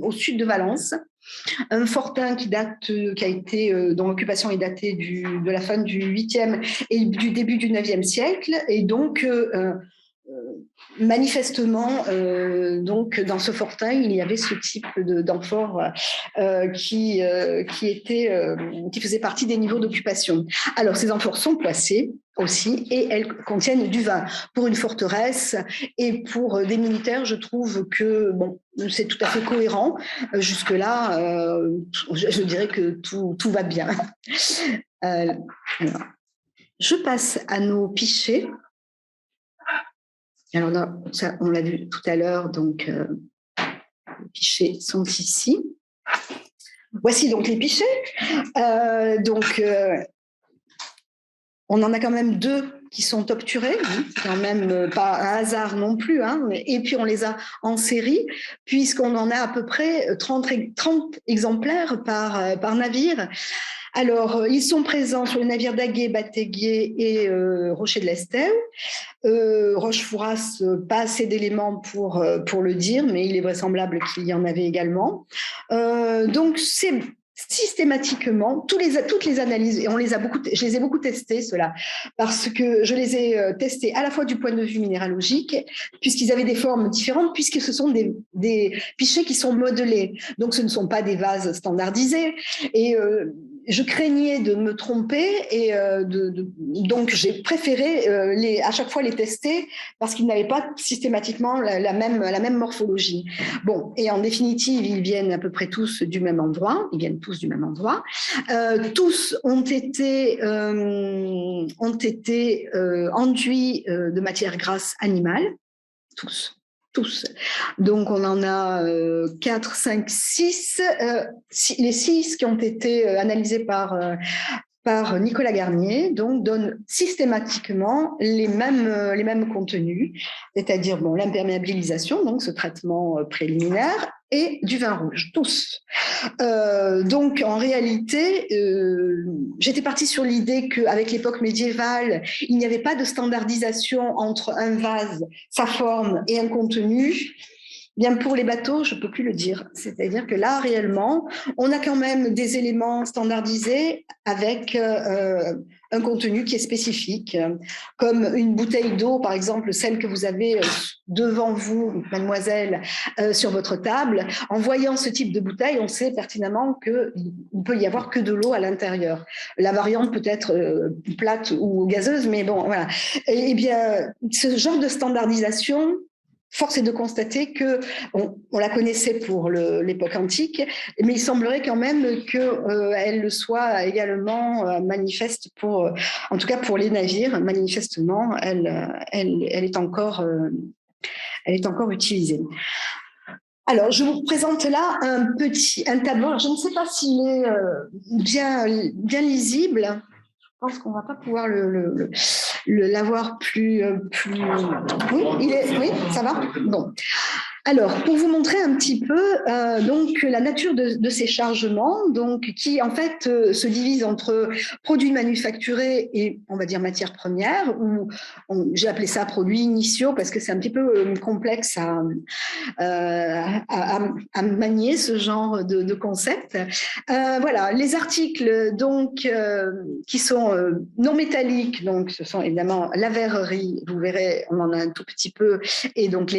au sud de Valence, un fortin dont l'occupation est datée de la fin du 8e et du début du 9e siècle, et donc manifestement, donc dans ce fortin, il y avait ce type d'amphore qui faisait partie des niveaux d'occupation. Alors, ces amphores sont poissées aussi, et elles contiennent du vin. Pour une forteresse et pour des militaires, je trouve que bon, c'est tout à fait cohérent. Jusque-là, je dirais que tout va bien. Alors, je passe à nos pichets. Alors, ça, on l'a vu tout à l'heure, donc les pichets sont ici. Voici donc les pichets. On en a quand même 2 qui sont obturés, quand même pas un hasard non plus, et puis on les a en série, puisqu'on en a à peu près 30 exemplaires par navire. Alors, ils sont présents sur les navires d'Aguet, Bataguier et Rocher de l'Estève. Rochefouras, pas assez d'éléments pour le dire, mais il est vraisemblable qu'il y en avait également. Donc, c'est systématiquement toutes les analyses, et je les ai beaucoup testées, ceux-là, parce que je les ai testés à la fois du point de vue minéralogique, puisqu'ils avaient des formes différentes, puisque ce sont des pichets qui sont modelés. Donc, ce ne sont pas des vases standardisés. Et je craignais de me tromper, et donc j'ai préféré à chaque fois les tester, parce qu'ils n'avaient pas systématiquement la même morphologie. Bon, et en définitive, ils viennent à peu près tous du même endroit. Tous ont été enduits de matière grasse animale, tous. Donc, on en a 4, 5, 6. Les 6 qui ont été analysés par Nicolas Garnier, donc donnent systématiquement les mêmes contenus, c'est-à-dire l'imperméabilisation, donc ce traitement préliminaire, et du vin rouge, tous. Donc, en réalité, j'étais partie sur l'idée qu'avec l'époque médiévale, il n'y avait pas de standardisation entre un vase, sa forme et un contenu. Bien, pour les bateaux, je ne peux plus le dire. C'est-à-dire que là, réellement, on a quand même des éléments standardisés avec un contenu qui est spécifique, comme une bouteille d'eau, par exemple, celle que vous avez devant vous, mademoiselle, sur votre table. En voyant ce type de bouteille, on sait pertinemment qu'il ne peut y avoir que de l'eau à l'intérieur. La variante peut être plate ou gazeuse, mais bon, voilà. Eh bien, ce genre de standardisation, force est de constater qu'on la connaissait pour l'époque antique, mais il semblerait quand même qu'elle le soit également manifeste en tout cas pour les navires. Manifestement, elle est encore utilisée. Alors, je vous présente là un tableau. Alors, je ne sais pas s'il est bien lisible. Je pense qu'on ne va pas pouvoir l'avoir plus. Oui, ça va ? Bon. Alors, pour vous montrer un petit peu donc la nature de ces chargements, donc qui en fait se divise entre produits manufacturés et on va dire matières premières, ou j'ai appelé ça produits initiaux parce que c'est un petit peu complexe à manier ce genre de concept. Voilà, les articles donc qui sont non métalliques, donc ce sont évidemment la verrerie, vous verrez, on en a un tout petit peu, et donc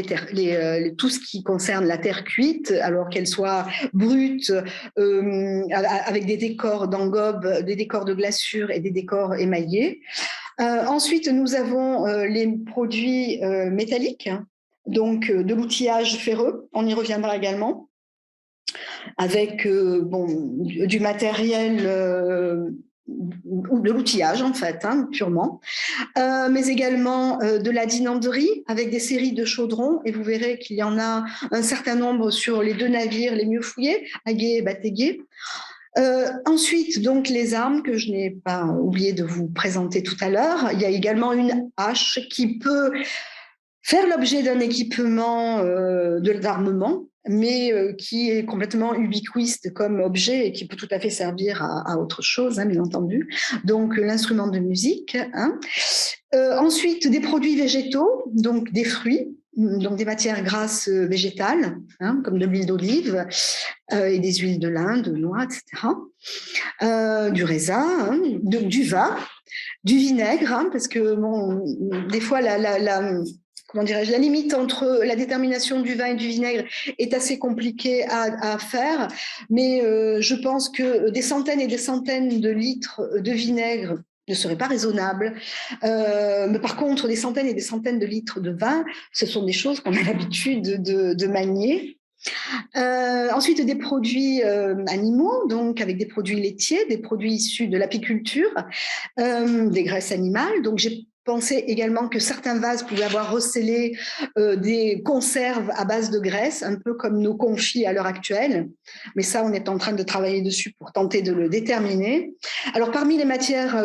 tout ce qui concerne la terre cuite, alors qu'elle soit brute, avec des décors d'engobe, des décors de glaçure et des décors émaillés. Ensuite, nous avons les produits métalliques, donc de l'outillage ferreux, on y reviendra également, avec du matériel ou de l'outillage en fait, purement, mais également de la dinanderie avec des séries de chaudrons, et vous verrez qu'il y en a un certain nombre sur les 2 navires les mieux fouillés, Aguet et Batéguet. Ensuite, donc les armes que je n'ai pas oublié de vous présenter tout à l'heure. Il y a également une hache qui peut faire l'objet d'un équipement d'armement, mais qui est complètement ubiquiste comme objet et qui peut tout à fait servir à autre chose, bien entendu. Donc l'instrument de musique. Ensuite, des produits végétaux, donc des fruits, donc des matières grasses végétales, comme de l'huile d'olive et des huiles de lin, de noix, etc. Du raisin, du vin, du vinaigre, parce que des fois comment dirais-je, la limite entre la détermination du vin et du vinaigre est assez compliquée à faire, mais je pense que des centaines et des centaines de litres de vinaigre ne serait pas raisonnable. Mais par contre, des centaines et des centaines de litres de vin, ce sont des choses qu'on a l'habitude de manier. Ensuite, des produits animaux, donc avec des produits laitiers, des produits issus de l'apiculture, des graisses animales. Donc, j'ai pensé également que certains vases pouvaient avoir recelé des conserves à base de graisse, un peu comme nos confits à l'heure actuelle. Mais ça, on est en train de travailler dessus pour tenter de le déterminer. Alors, parmi les matières,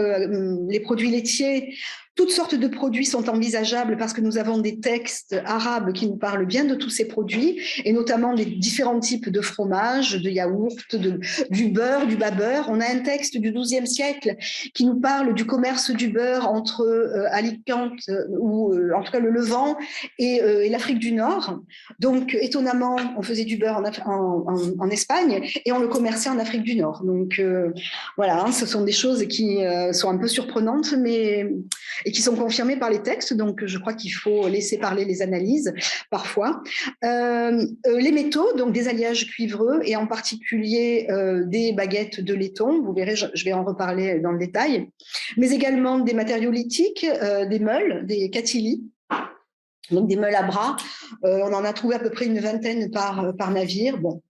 les produits laitiers, toutes sortes de produits sont envisageables parce que nous avons des textes arabes qui nous parlent bien de tous ces produits, et notamment des différents types de fromages, de yaourts, du beurre, du bas beurre. On a un texte du XIIe siècle qui nous parle du commerce du beurre entre Alicante, ou en tout cas le Levant, et l'Afrique du Nord. Donc, étonnamment, on faisait du beurre en Espagne et on le commerçait en Afrique du Nord. Donc, voilà, ce sont des choses qui sont un peu surprenantes, mais et qui sont confirmées par les textes. Donc, je crois qu'il faut laisser parler les analyses parfois. Les métaux, donc des alliages cuivreux, et en particulier des baguettes de laiton. Vous verrez, je vais en reparler dans le détail. Mais également des matériaux lithiques, des meules, des catili. Donc des meules à bras. On en a trouvé à peu près une vingtaine par navire. Bon.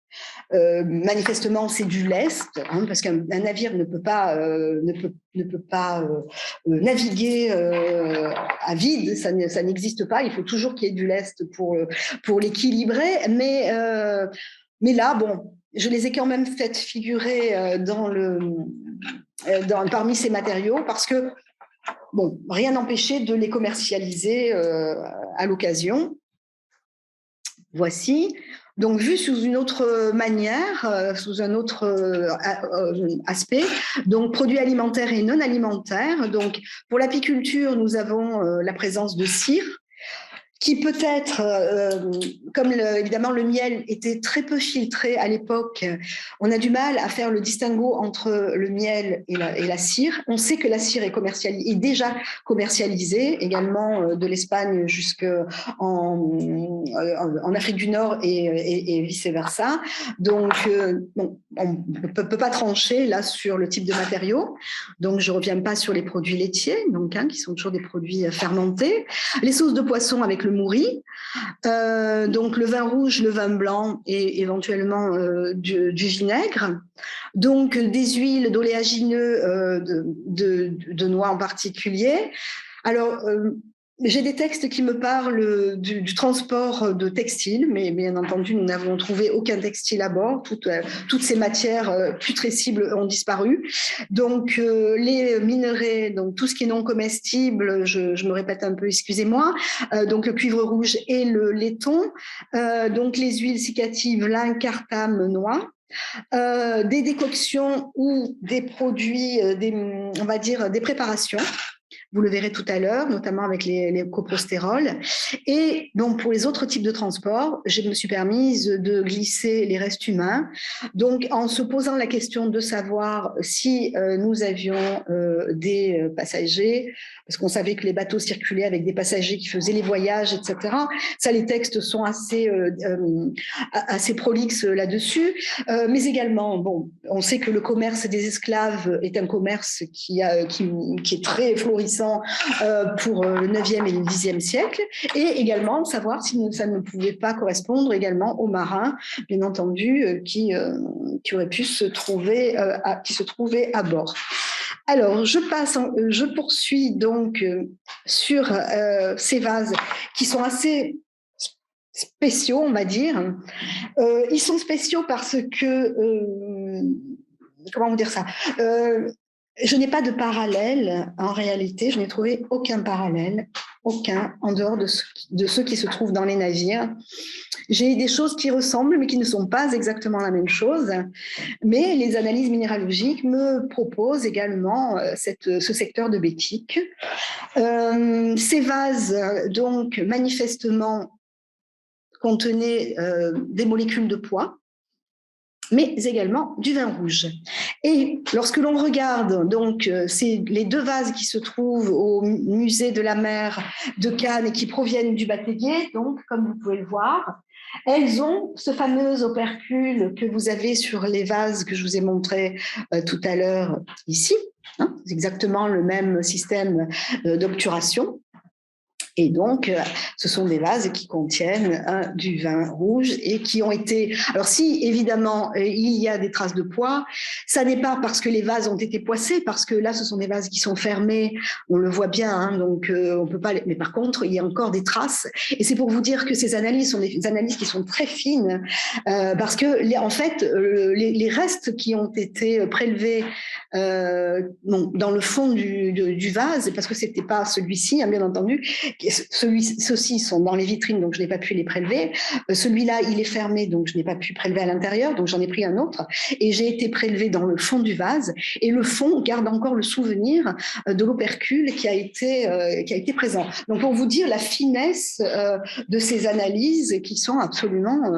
Manifestement, c'est du lest, parce qu'un navire ne peut pas naviguer à vide, ça n'existe pas. Il faut toujours qu'il y ait du lest pour l'équilibrer. Mais là, bon, je les ai quand même fait figurer parmi ces matériaux parce que, bon, rien n'empêchait de les commercialiser à l'occasion. Voici. Donc, vu sous une autre manière, sous un autre aspect, donc produits alimentaires et non alimentaires. Donc, pour l'apiculture, nous avons la présence de cire, qui peut-être, comme évidemment le miel était très peu filtré à l'époque, on a du mal à faire le distinguo entre le miel et la cire. On sait que la cire est déjà commercialisée, également de l'Espagne jusqu'en Afrique du Nord et vice-versa. Donc, bon, on ne peut pas trancher là sur le type de matériaux. Donc, je ne reviens pas sur les produits laitiers, donc, qui sont toujours des produits fermentés. Les sauces de poisson avec le mouri, donc le vin rouge, le vin blanc et éventuellement du vinaigre. Donc des huiles d'oléagineux, de noix en particulier. Alors, J'ai des textes qui me parlent du transport de textiles, mais bien entendu, nous n'avons trouvé aucun textile à bord. Toutes ces matières putrescibles ont disparu. Donc, les minerais, donc tout ce qui est non comestible, je me répète un peu, excusez-moi, donc le cuivre rouge et le laiton, donc les huiles cicatives, lin, cartame, noix. Des décoctions ou des produits, on va dire des préparations. Vous le verrez tout à l'heure, notamment avec les coprostérols. Et donc, pour les autres types de transport, je me suis permise de glisser les restes humains. Donc, en se posant la question de savoir si nous avions des passagers, parce qu'on savait que les bateaux circulaient avec des passagers qui faisaient les voyages, etc. Ça, les textes sont assez prolixes là-dessus. Mais également, bon, on sait que le commerce des esclaves est un commerce qui est très florissant pour le 9e et le 10e siècle, et également savoir si ça ne pouvait pas correspondre également aux marins, bien entendu, qui auraient pu se trouver à bord. Alors, je poursuis donc sur ces vases qui sont assez spéciaux, on va dire. Ils sont spéciaux parce que, comment vous dire ça, je n'ai pas de parallèle, en réalité, je n'ai trouvé aucun parallèle, aucun, en dehors de ceux qui se trouvent dans les navires. J'ai des choses qui ressemblent, mais qui ne sont pas exactement la même chose. Mais les analyses minéralogiques me proposent également ce secteur de bétique. Ces vases, donc, manifestement, contenaient des molécules de poids, mais également du vin rouge. Et lorsque l'on regarde donc les deux vases qui se trouvent au musée de la mer de Cannes et qui proviennent du Bataillé, donc comme vous pouvez le voir, elles ont ce fameux opercule que vous avez sur les vases que je vous ai montré tout à l'heure ici. Hein, c'est exactement le même système d'obturation. Et donc, ce sont des vases qui contiennent du vin rouge et qui ont été... Alors si, évidemment, il y a des traces de poids, ça n'est pas parce que les vases ont été poissés, parce que là, ce sont des vases qui sont fermés, on le voit bien, hein, donc on peut pas... Mais par contre, il y a encore des traces. Et c'est pour vous dire que ces analyses sont des analyses qui sont très fines, parce que, en fait, les restes qui ont été prélevés dans le fond du vase, parce que c'était pas celui-ci, hein, bien entendu, ceux-ci sont dans les vitrines, donc je n'ai pas pu les prélever. Celui-là, il est fermé, donc je n'ai pas pu prélever à l'intérieur, donc j'en ai pris un autre. Et j'ai été prélevée dans le fond du vase. Et le fond garde encore le souvenir de l'opercule qui a été présent. Donc pour vous dire la finesse de ces analyses qui sont absolument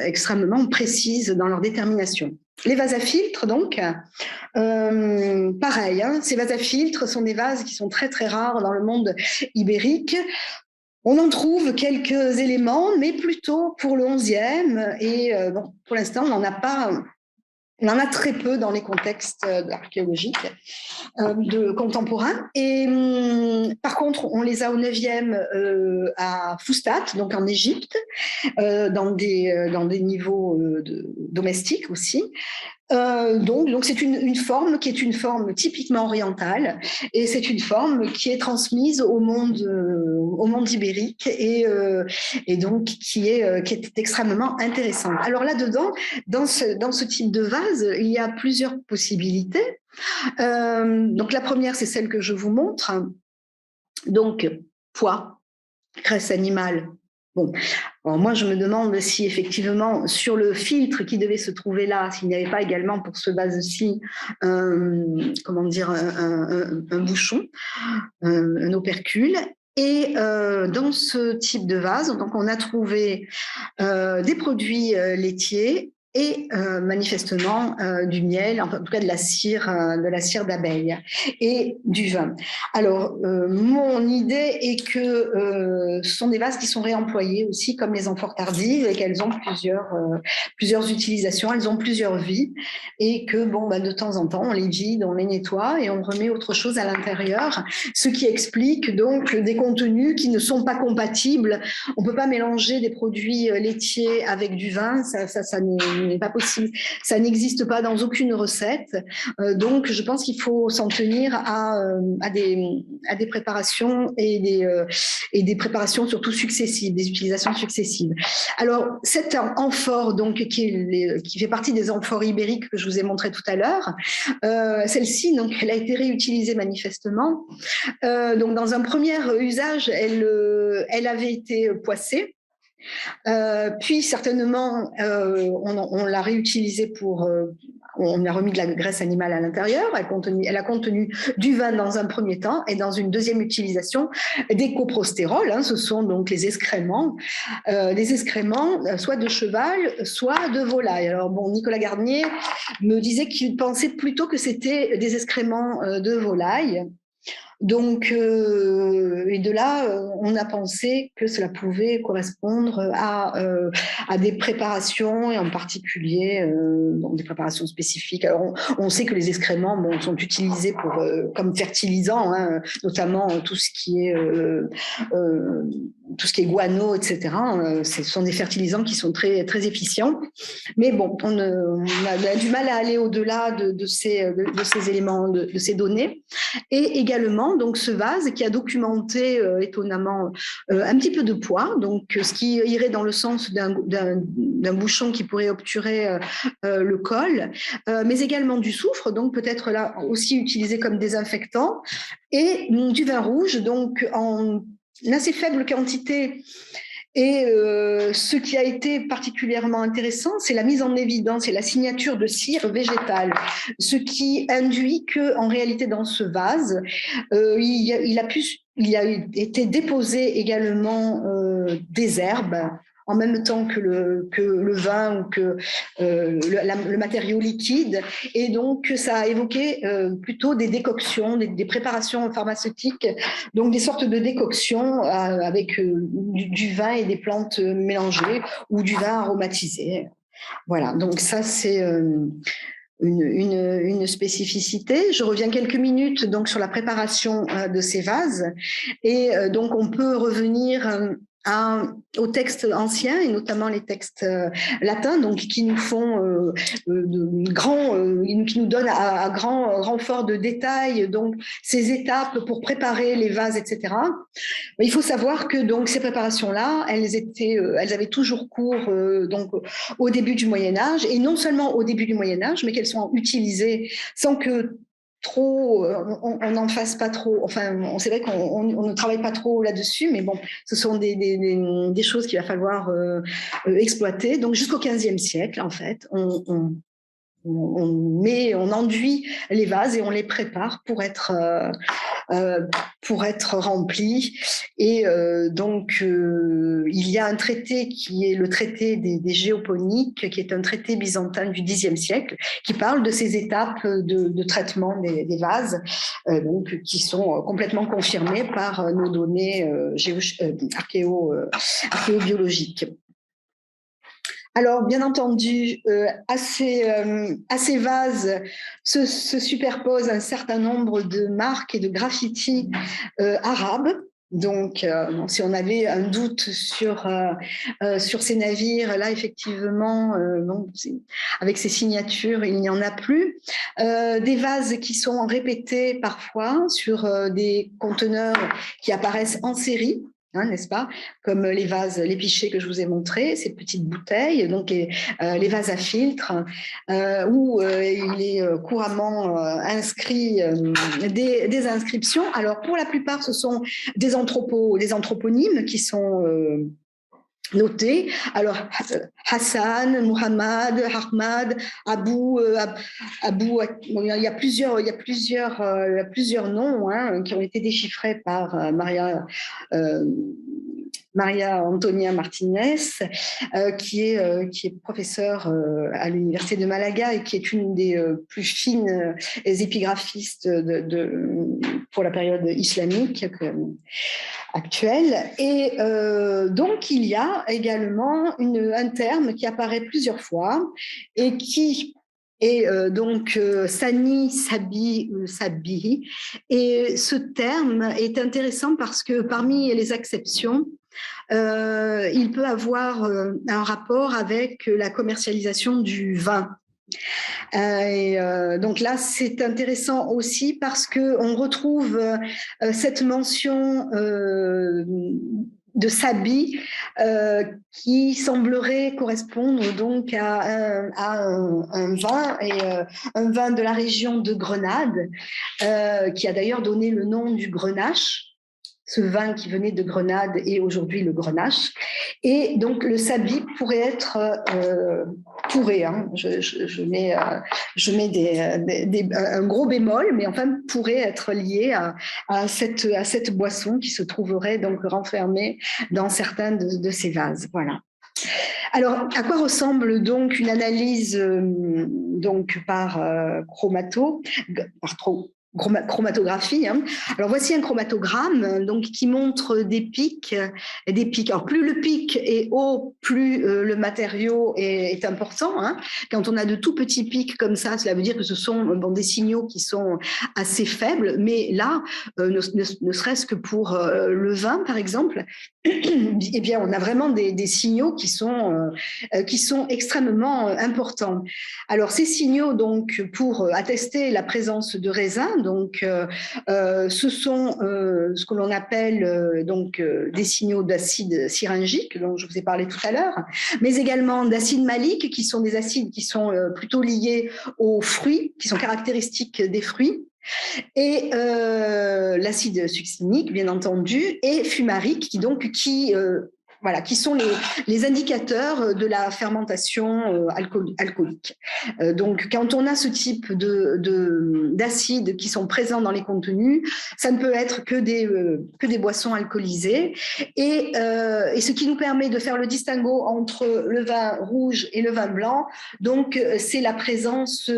extrêmement précises dans leur détermination. Les vases à filtre, donc, pareil, hein, ces vases à filtre sont des vases qui sont très très rares dans le monde ibérique. On en trouve quelques éléments, mais plutôt pour le 11e, et bon, pour l'instant, on en a très peu dans les contextes archéologiques contemporains. Et par contre, on les a au 9e à Fustat, donc en Égypte, dans des niveaux domestiques aussi. Donc c'est une forme qui est une forme typiquement orientale, et c'est une forme qui est transmise au monde ibérique et donc qui est extrêmement intéressante. Alors là-dedans, dans ce type de vase, il y a plusieurs possibilités. Donc la première, c'est celle que je vous montre. Donc poids, graisse animale. Bon, alors moi je me demande si effectivement sur le filtre qui devait se trouver là, s'il n'y avait pas également pour ce vase-ci un bouchon, un opercule. Et dans ce type de vase, donc on a trouvé des produits laitiers et manifestement du miel, en tout cas de la cire d'abeille et du vin. Alors, mon idée est que ce sont des vases qui sont réemployés aussi comme les amphores tardives et qu'elles ont plusieurs utilisations, elles ont plusieurs vies et que de temps en temps, on les vide, on les nettoie et on remet autre chose à l'intérieur, ce qui explique donc des contenus qui ne sont pas compatibles. On ne peut pas mélanger des produits laitiers avec du vin, ça n'est pas possible, ça n'existe pas dans aucune recette. Donc, je pense qu'il faut s'en tenir à des préparations et des préparations surtout successives, des utilisations successives. Alors, cet amphore, donc, qui fait partie des amphores ibériques que je vous ai montré tout à l'heure, celle-ci, donc, elle a été réutilisée manifestement. Donc, dans un premier usage, elle avait été poissée. Puis certainement, on l'a réutilisée on a remis de la graisse animale à l'intérieur. Elle a contenu du vin dans un premier temps et dans une deuxième utilisation des coprostérols. Ce sont donc les excréments, soit de cheval, soit de volaille. Alors bon, Nicolas Garnier me disait qu'il pensait plutôt que c'était des excréments de volaille. Donc, et de là, on a pensé que cela pouvait correspondre à des préparations, et en particulier des préparations spécifiques. Alors, on sait que les excréments sont utilisés comme fertilisants, notamment tout ce qui est guano, etc. Ce sont des fertilisants qui sont très, très efficients. Mais bon, on a du mal à aller au-delà de ces éléments, de ces données. Et également, donc, ce vase qui a documenté étonnamment un petit peu de poids, donc ce qui irait dans le sens d'un bouchon qui pourrait obturer le col, mais également du soufre, donc peut-être là aussi utilisé comme désinfectant, et du vin rouge, donc en assez faible quantité. Et ce qui a été particulièrement intéressant, c'est la mise en évidence et la signature de cire végétale, ce qui induit qu'en réalité, dans ce vase, il a été déposé également des herbes, en même temps que le vin ou que le matériau liquide. Et donc, ça a évoqué plutôt des décoctions, des préparations pharmaceutiques, donc des sortes de décoctions avec du vin et des plantes mélangées ou du vin aromatisé. Voilà, donc ça, c'est une spécificité. Je reviens quelques minutes donc sur la préparation de ces vases. Et donc, on peut revenir aux textes anciens et notamment les textes latins, donc qui nous font qui nous donnent à grand renfort de détails donc ces étapes pour préparer les vases, etc. Mais il faut savoir que donc ces préparations-là, elles avaient toujours cours donc au début du Moyen Âge, et non seulement au début du Moyen Âge, mais qu'elles sont utilisées sans que on n'en fasse pas trop. Enfin, c'est vrai qu'on ne travaille pas trop là-dessus, mais bon, ce sont des choses qu'il va falloir exploiter. Donc, jusqu'au XVe siècle, en fait, on enduit les vases et on les prépare pour être remplis. Et donc, il y a un traité qui est le traité des géoponiques, qui est un traité byzantin du Xe siècle, qui parle de ces étapes de traitement des vases, donc, qui sont complètement confirmées par nos données archéobiologiques. Alors, bien entendu, à ces vases se superposent un certain nombre de marques et de graffitis arabes. Donc, si on avait un doute sur ces navires, là, effectivement, avec ces signatures, il n'y en a plus. Des vases qui sont répétés parfois sur des conteneurs qui apparaissent en série. N'est-ce pas? Comme les vases, les pichets que je vous ai montrés, ces petites bouteilles, donc les vases à filtre, où il est couramment inscrit des inscriptions. Alors, pour la plupart, ce sont des anthroponymes qui sont notés. Alors, Hassan, Muhammad, Ahmad, Abou, il y a plusieurs noms qui ont été déchiffrés par Maria Antonia Martinez, qui est professeure à l'université de Malaga et qui est une des plus fines épigraphistes pour la période islamique actuelle. Et donc, il y a également un terme qui apparaît plusieurs fois et qui est donc Sani Sabi Sabi. Et ce terme est intéressant parce que parmi les acceptions, il peut avoir un rapport avec la commercialisation du vin. Donc là, c'est intéressant aussi parce qu'on retrouve cette mention de Sabi qui semblerait correspondre donc à un vin, un vin de la région de Grenade, qui a d'ailleurs donné le nom du Grenache. Ce vin qui venait de Grenade est aujourd'hui le Grenache. Et donc, le Sabi pourrait être, je mets un gros bémol, mais enfin, pourrait être lié à cette boisson qui se trouverait donc renfermée dans certains de ces vases. Voilà. Alors, à quoi ressemble donc une analyse donc par chromatographie, hein. Alors voici un chromatogramme donc qui montre des pics. Alors plus le pic est haut, plus le matériau est important, hein. Quand on a de tout petits pics comme ça, cela veut dire que ce sont des signaux qui sont assez faibles. Mais là, ne serait-ce que pour le vin, par exemple, eh bien, on a vraiment des signaux qui sont extrêmement importants. Alors ces signaux, donc, pour attester la présence de raisins, donc, ce sont ce que l'on appelle des signaux d'acide syringique, dont je vous ai parlé tout à l'heure, mais également d'acide malique, qui sont des acides qui sont plutôt liés aux fruits, qui sont caractéristiques des fruits, et l'acide succinique, bien entendu, et fumarique, qui sont les indicateurs de la fermentation alcoolique. Donc, quand on a ce type d'acides qui sont présents dans les contenus, ça ne peut être que des boissons alcoolisées. Et ce qui nous permet de faire le distinguo entre le vin rouge et le vin blanc, donc, c'est la présence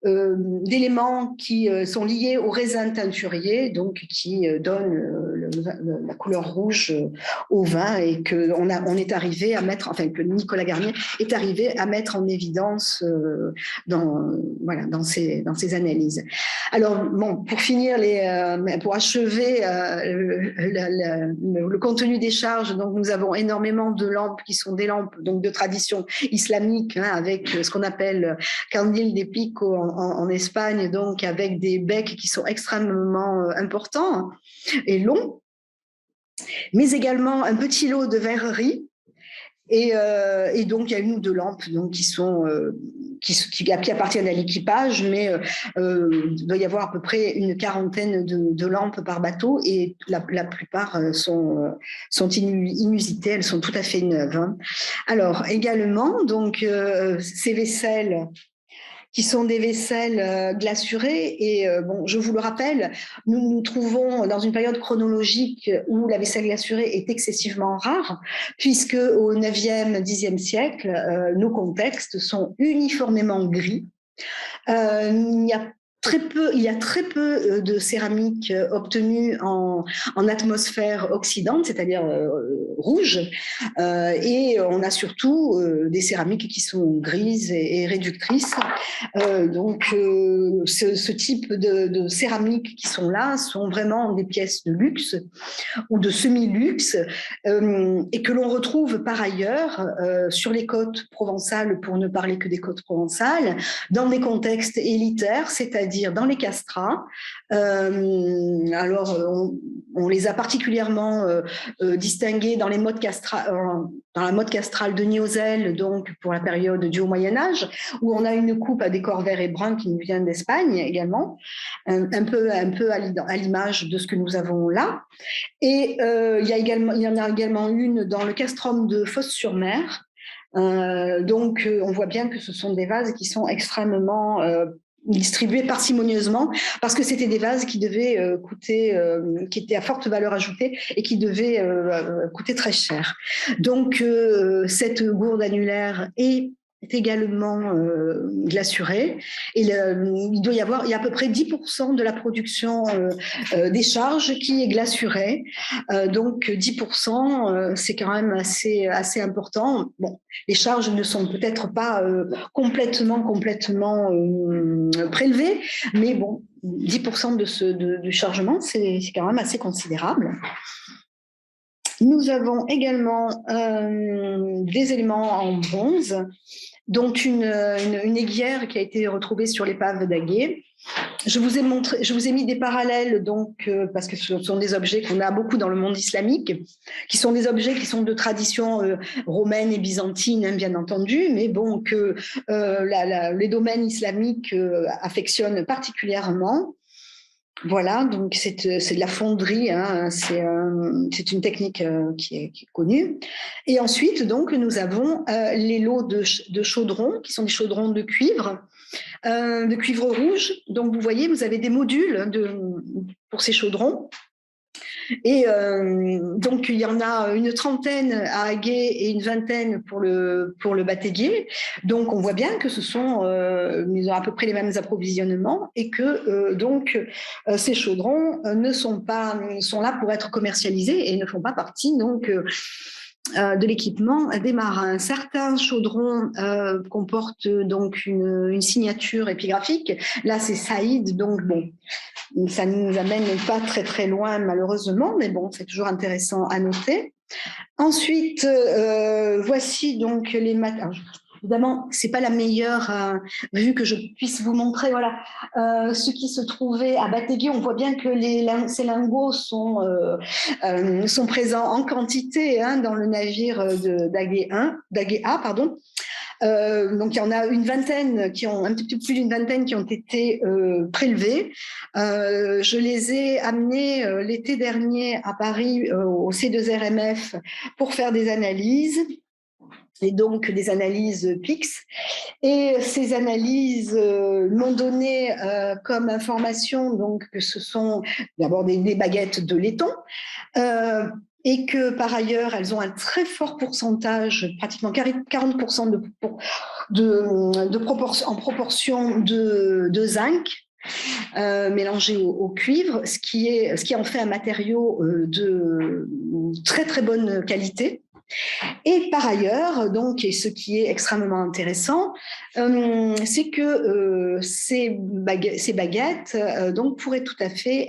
d'éléments qui sont liés au raisin teinturier, donc qui donnent la couleur rouge au vin, et que que Nicolas Garnier est arrivé à mettre en évidence dans ses analyses. Alors bon, pour achever le contenu des charges, donc nous avons énormément de lampes qui sont des lampes donc de tradition islamique, hein, avec ce qu'on appelle candil de pico en Espagne, donc avec des becs qui sont extrêmement importants et longs, mais également un petit lot de verreries. Et donc, il y a une ou deux lampes donc, qui appartiennent à l'équipage, mais il doit y avoir à peu près une quarantaine de lampes par bateau, et la plupart sont inusitées, elles sont tout à fait neuves, hein. Alors, également, donc, ces vaisselles qui sont des vaisselles glaçurées. Et je vous le rappelle, nous nous trouvons dans une période chronologique où la vaisselle glacurée est excessivement rare, puisque au 9e, 10e siècle, nos contextes sont uniformément gris. Il y a très peu de céramique obtenue en atmosphère oxydante, c'est-à-dire rouge, et on a surtout des céramiques qui sont grises et réductrices. Donc, ce type de céramiques qui sont là sont vraiment des pièces de luxe ou de semi-luxe, et que l'on retrouve par ailleurs sur les côtes provençales, pour ne parler que des côtes provençales, dans des contextes élitaires, c'est-à-dire dans les castrats. Alors, on les a particulièrement distingués dans la mode castrale de Niozelle, donc pour la période du Haut Moyen-Âge, où on a une coupe à décor vert et brun qui nous vient d'Espagne également, un peu à l'image de ce que nous avons là. Et il y en a également une dans le castrum de Fos-sur-Mer. Donc, on voit bien que ce sont des vases qui sont extrêmement distribués parcimonieusement, parce que c'était des vases qui devaient coûter, qui étaient à forte valeur ajoutée et qui devaient coûter très cher. Donc, cette gourde annulaire est également glacurée, et il y a à peu près 10% de la production des charges qui est glacurée. Donc 10%, c'est quand même assez important. Bon, les charges ne sont peut-être pas complètement prélevées, mais bon, 10% du chargement, c'est quand même assez considérable. Nous avons également des éléments en bronze, dont une aiguière qui a été retrouvée sur l'épave d'Aguet. Je vous ai mis des parallèles, donc, parce que ce sont des objets qu'on a beaucoup dans le monde islamique, qui sont des objets qui sont de tradition romaine et byzantine, hein, bien entendu, mais bon, que les domaines islamiques affectionnent particulièrement. Voilà, donc c'est de la fonderie, hein, c'est une technique qui est connue. Et ensuite, donc, nous avons les lots de chaudrons, qui sont des chaudrons de cuivre rouge. Donc, vous voyez, vous avez des modules pour ces chaudrons. Et donc, il y en a une trentaine à Aguet et une vingtaine pour le Bataguier. Donc, on voit bien que ils ont à peu près les mêmes approvisionnements et que ces chaudrons sont là pour être commercialisés et ne font pas partie donc de l'équipement des marins. Certains chaudrons comportent donc une signature épigraphique. Là, c'est Saïd, donc bon, ça ne nous amène pas très très loin malheureusement, mais bon, c'est toujours intéressant à noter. Ensuite, voici donc les matériaux. Évidemment, c'est pas la meilleure vue que je puisse vous montrer. Voilà, ce qui se trouvait à Bataguier, on voit bien que ces lingots sont présents en quantité hein, dans le navire d'Aguet A, pardon. Donc il y en a une vingtaine un petit peu plus d'une vingtaine qui ont été prélevés. Je les ai amenés l'été dernier à Paris au C2RMF pour faire des analyses. Et donc des analyses PIX. Et ces analyses m'ont donné comme information donc, que ce sont d'abord des baguettes de laiton, et que par ailleurs, elles ont un très fort pourcentage, pratiquement 40% en proportion de zinc, mélangé au cuivre, ce qui en fait un matériau de très très bonne qualité. Et par ailleurs, donc, et ce qui est extrêmement intéressant, c'est que ces baguettes donc, pourraient tout à fait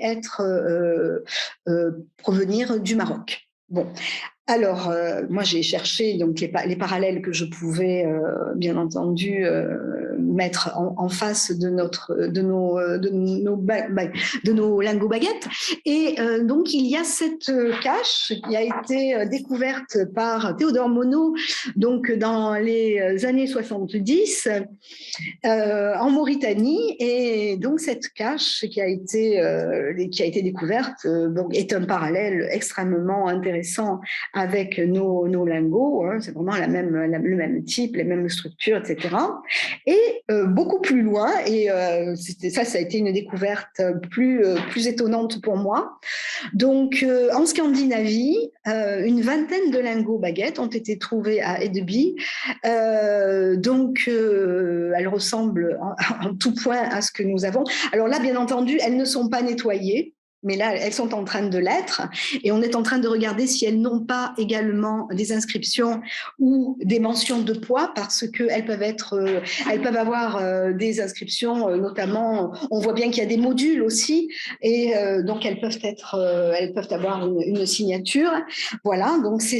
provenir du Maroc. Bon. Alors, moi, j'ai cherché donc, les parallèles que je pouvais, bien entendu, mettre en face de nos lingots baguettes. Et donc, il y a cette cache qui a été découverte par Théodore Monod donc, dans les années 70 en Mauritanie. Et donc, cette cache qui a été découverte donc, est un parallèle extrêmement intéressant avec nos lingots, hein, c'est vraiment le même type, les mêmes structures, etc. Et beaucoup plus loin, et ça a été une découverte plus étonnante pour moi. Donc, en Scandinavie, une vingtaine de lingots baguettes ont été trouvés à Hedeby. Donc, elles ressemblent en tout point à ce que nous avons. Alors là, bien entendu, elles ne sont pas nettoyées. Mais là, elles sont en train de l'être et on est en train de regarder si elles n'ont pas également des inscriptions ou des mentions de poids parce qu'elles peuvent avoir des inscriptions, notamment, on voit bien qu'il y a des modules aussi et donc elles peuvent avoir une signature. Voilà, donc c'est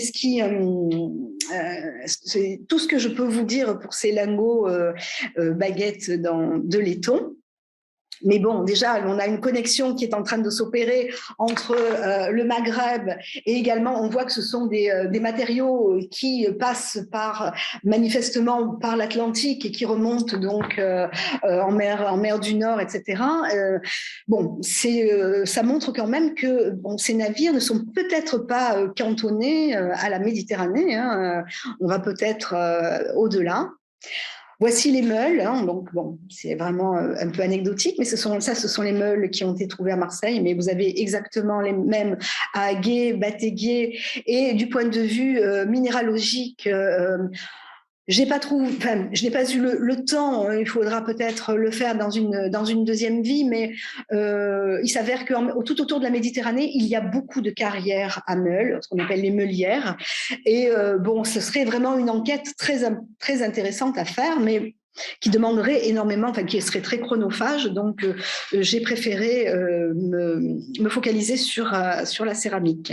c'est tout ce que je peux vous dire pour ces lingots baguettes de laiton. Mais bon, déjà, on a une connexion qui est en train de s'opérer entre le Maghreb et également, on voit que ce sont des matériaux qui passent manifestement par l'Atlantique et qui remontent donc en mer du Nord, etc. Bon, ça montre quand même que ces navires ne sont peut-être pas cantonnés à la Méditerranée. Hein, on va peut-être au-delà. Voici les meules, hein, donc bon, c'est vraiment un peu anecdotique, mais ce sont les meules qui ont été trouvées à Marseille, mais vous avez exactement les mêmes à Aguet, Bataguier, et du point de vue minéralogique, je n'ai pas eu le temps, il faudra peut-être le faire dans une deuxième vie, mais il s'avère que tout autour de la Méditerranée, il y a beaucoup de carrières à meules, ce qu'on appelle les meulières. Et bon, ce serait vraiment une enquête très, très intéressante à faire, mais qui demanderait énormément, qui serait très chronophage. Donc, j'ai préféré me focaliser sur la céramique.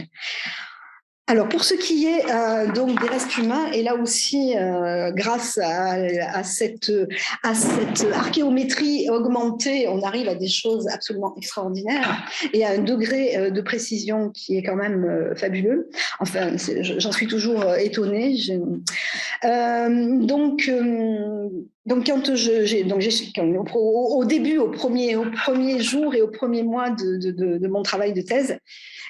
Alors, pour ce qui est donc des restes humains, et là aussi, grâce à cette archéométrie augmentée, on arrive à des choses absolument extraordinaires et à un degré de précision qui est quand même fabuleux. Enfin, j'en suis toujours étonnée. Donc, au début, au premier jour et au premier mois de mon travail de thèse,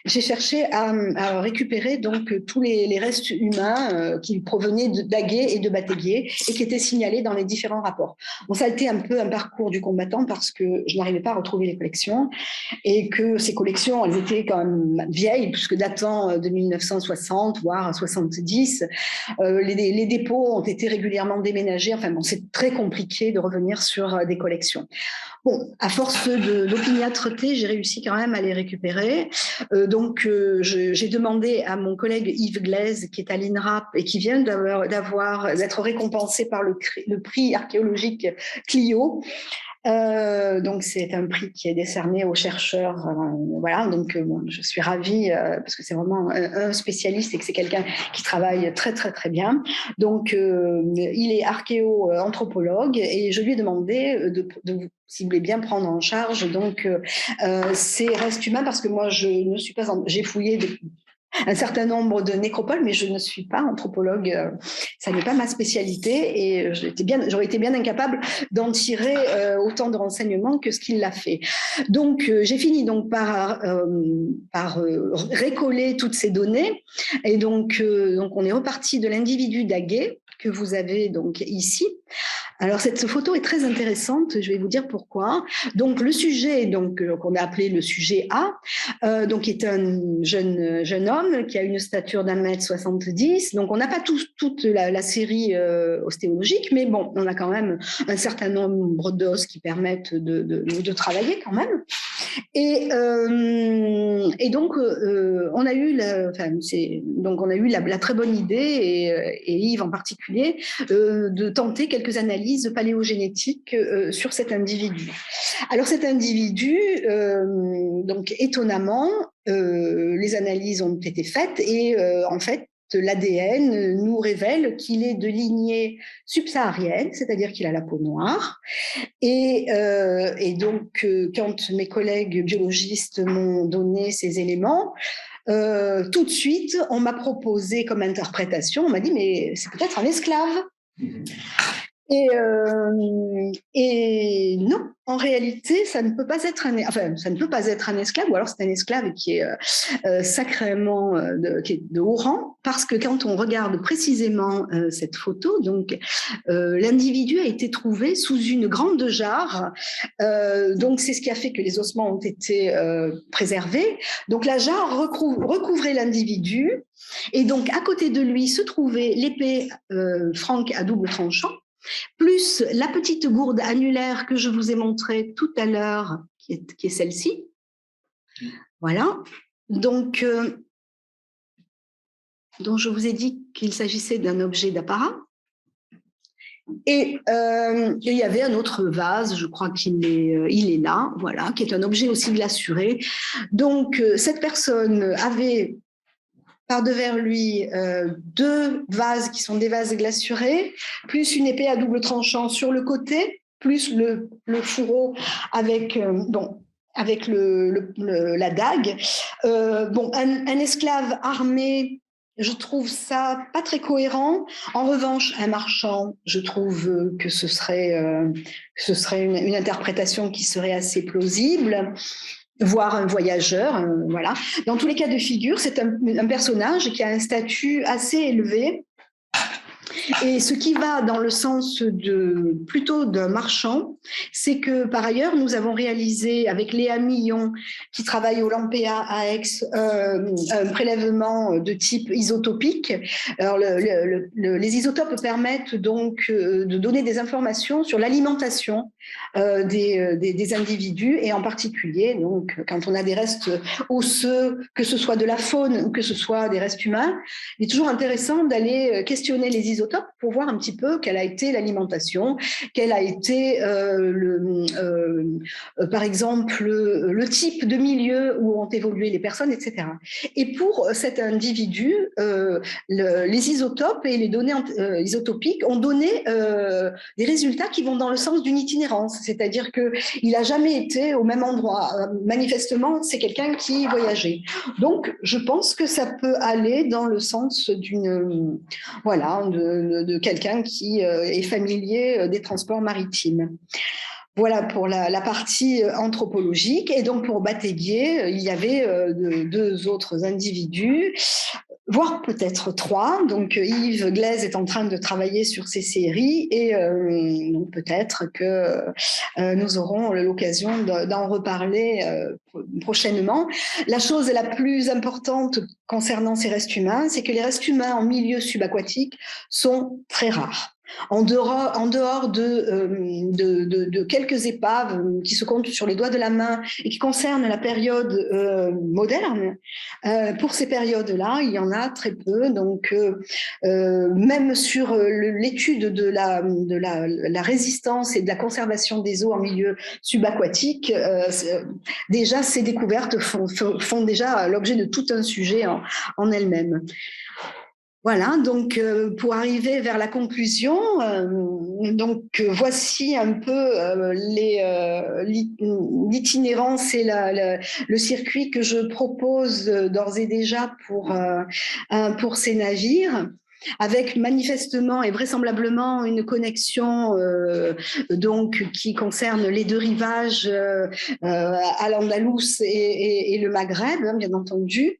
j'ai cherché à récupérer donc tous les restes humains qui provenaient d'Aguet et de Bataguier et qui étaient signalés dans les différents rapports. Bon, ça a été un peu un parcours du combattant parce que je n'arrivais pas à retrouver les collections et que ces collections, elles étaient quand même vieilles puisque datant de 1960 voire 70. Les dépôts ont été régulièrement déménagés. Enfin bon, c'est très compliqué de revenir sur des collections. Bon, à force d'opiniâtreté, j'ai réussi quand même à les récupérer. J'ai demandé à mon collègue Yves Glaise, qui est à l'INRAP et qui vient d'être récompensé par le prix archéologique Clio. Donc c'est un prix qui est décerné aux chercheurs, voilà. Donc bon, je suis ravie parce que c'est vraiment un spécialiste et que c'est quelqu'un qui travaille très très très bien. Donc il est archéo-anthropologue et je lui ai demandé s'il voulait bien prendre en charge donc ces restes humains parce que moi je ne suis pas j'ai fouillé un certain nombre de nécropoles, mais je ne suis pas anthropologue, ça n'est pas ma spécialité et j'aurais été bien incapable d'en tirer autant de renseignements que ce qu'il l'a fait. Donc j'ai fini donc par récoller toutes ces données et donc on est reparti de l'individu d'Aguet que vous avez donc ici. Alors cette photo est très intéressante, je vais vous dire pourquoi. Donc le sujet qu'on a appelé le sujet A, donc est un jeune homme qui a une stature d'1,70 m. Donc on n'a pas toute la série ostéologique, mais bon, on a quand même un certain nombre d'os qui permettent de travailler quand même. Et donc on a eu la très bonne idée et Yves en particulier de tenter quelques analyses paléogénétiques sur cet individu. Alors cet individu, donc étonnamment, les analyses ont été faites et en fait l'ADN nous révèle qu'il est de lignée subsaharienne, c'est-à-dire qu'il a la peau noire. Et donc, quand mes collègues biologistes m'ont donné ces éléments, tout de suite, on m'a proposé comme interprétation, on m'a dit, mais c'est peut-être un esclave. Et non, en réalité, ça ne peut pas être un esclave, ou alors c'est un esclave qui est sacrément qui est de haut rang, parce que quand on regarde précisément cette photo, donc l'individu a été trouvé sous une grande jarre, donc c'est ce qui a fait que les ossements ont été préservés. Donc la jarre recouvrait l'individu, et donc à côté de lui se trouvait l'épée franque à double tranchant, plus la petite gourde annulaire que je vous ai montrée tout à l'heure, qui est celle-ci. Voilà. Donc je vous ai dit qu'il s'agissait d'un objet d'apparat. Et il y avait un autre vase, je crois qu'il est là, voilà, qui est un objet aussi glacuré. Donc cette personne avait par devers lui deux vases qui sont des vases glacurés, plus une épée à double tranchant sur le côté, plus le fourreau avec la dague. Un esclave armé, je trouve ça pas très cohérent. En revanche, un marchand, je trouve que ce serait une interprétation qui serait assez plausible, voire un voyageur, voilà. Dans tous les cas de figure, c'est un personnage qui a un statut assez élevé, et ce qui va dans le sens plutôt d'un marchand, c'est que par ailleurs, nous avons réalisé avec Léa Millon, qui travaille au Lampéa à Aix, un prélèvement de type isotopique. Alors, les isotopes permettent donc de donner des informations sur l'alimentation des individus, et en particulier, donc, quand on a des restes osseux, que ce soit de la faune ou que ce soit des restes humains, il est toujours intéressant d'aller questionner les isotopes isotopes pour voir un petit peu quelle a été l'alimentation, quel a été, par exemple, le type de milieu où ont évolué les personnes, etc. Et pour cet individu, les isotopes et les données isotopiques ont donné des résultats qui vont dans le sens d'une itinérance, c'est-à-dire qu'il n'a jamais été au même endroit. Manifestement, c'est quelqu'un qui voyageait. Donc, je pense que ça peut aller dans le sens de quelqu'un qui est familier des transports maritimes. Voilà pour la partie anthropologique. Et donc, pour Bataiguier, il y avait deux autres individus, voire peut-être 3. Donc, Yves Glaise est en train de travailler sur ces séries et donc peut-être que nous aurons l'occasion d'en reparler prochainement. La chose la plus importante concernant ces restes humains, c'est que les restes humains en milieu subaquatique sont très rares. En dehors de quelques épaves qui se comptent sur les doigts de la main et qui concernent la période moderne, pour ces périodes-là, il y en a très peu. Donc, même sur l'étude de la résistance et de la conservation des eaux en milieu subaquatique, déjà ces découvertes font déjà l'objet de tout un sujet en elles-mêmes. Voilà, donc pour arriver vers la conclusion, voici un peu l'itinérance et le circuit que je propose d'ores et déjà pour ces navires, avec manifestement et vraisemblablement une connexion donc qui concerne les deux rivages à l'Andalous et le Maghreb, hein, bien entendu.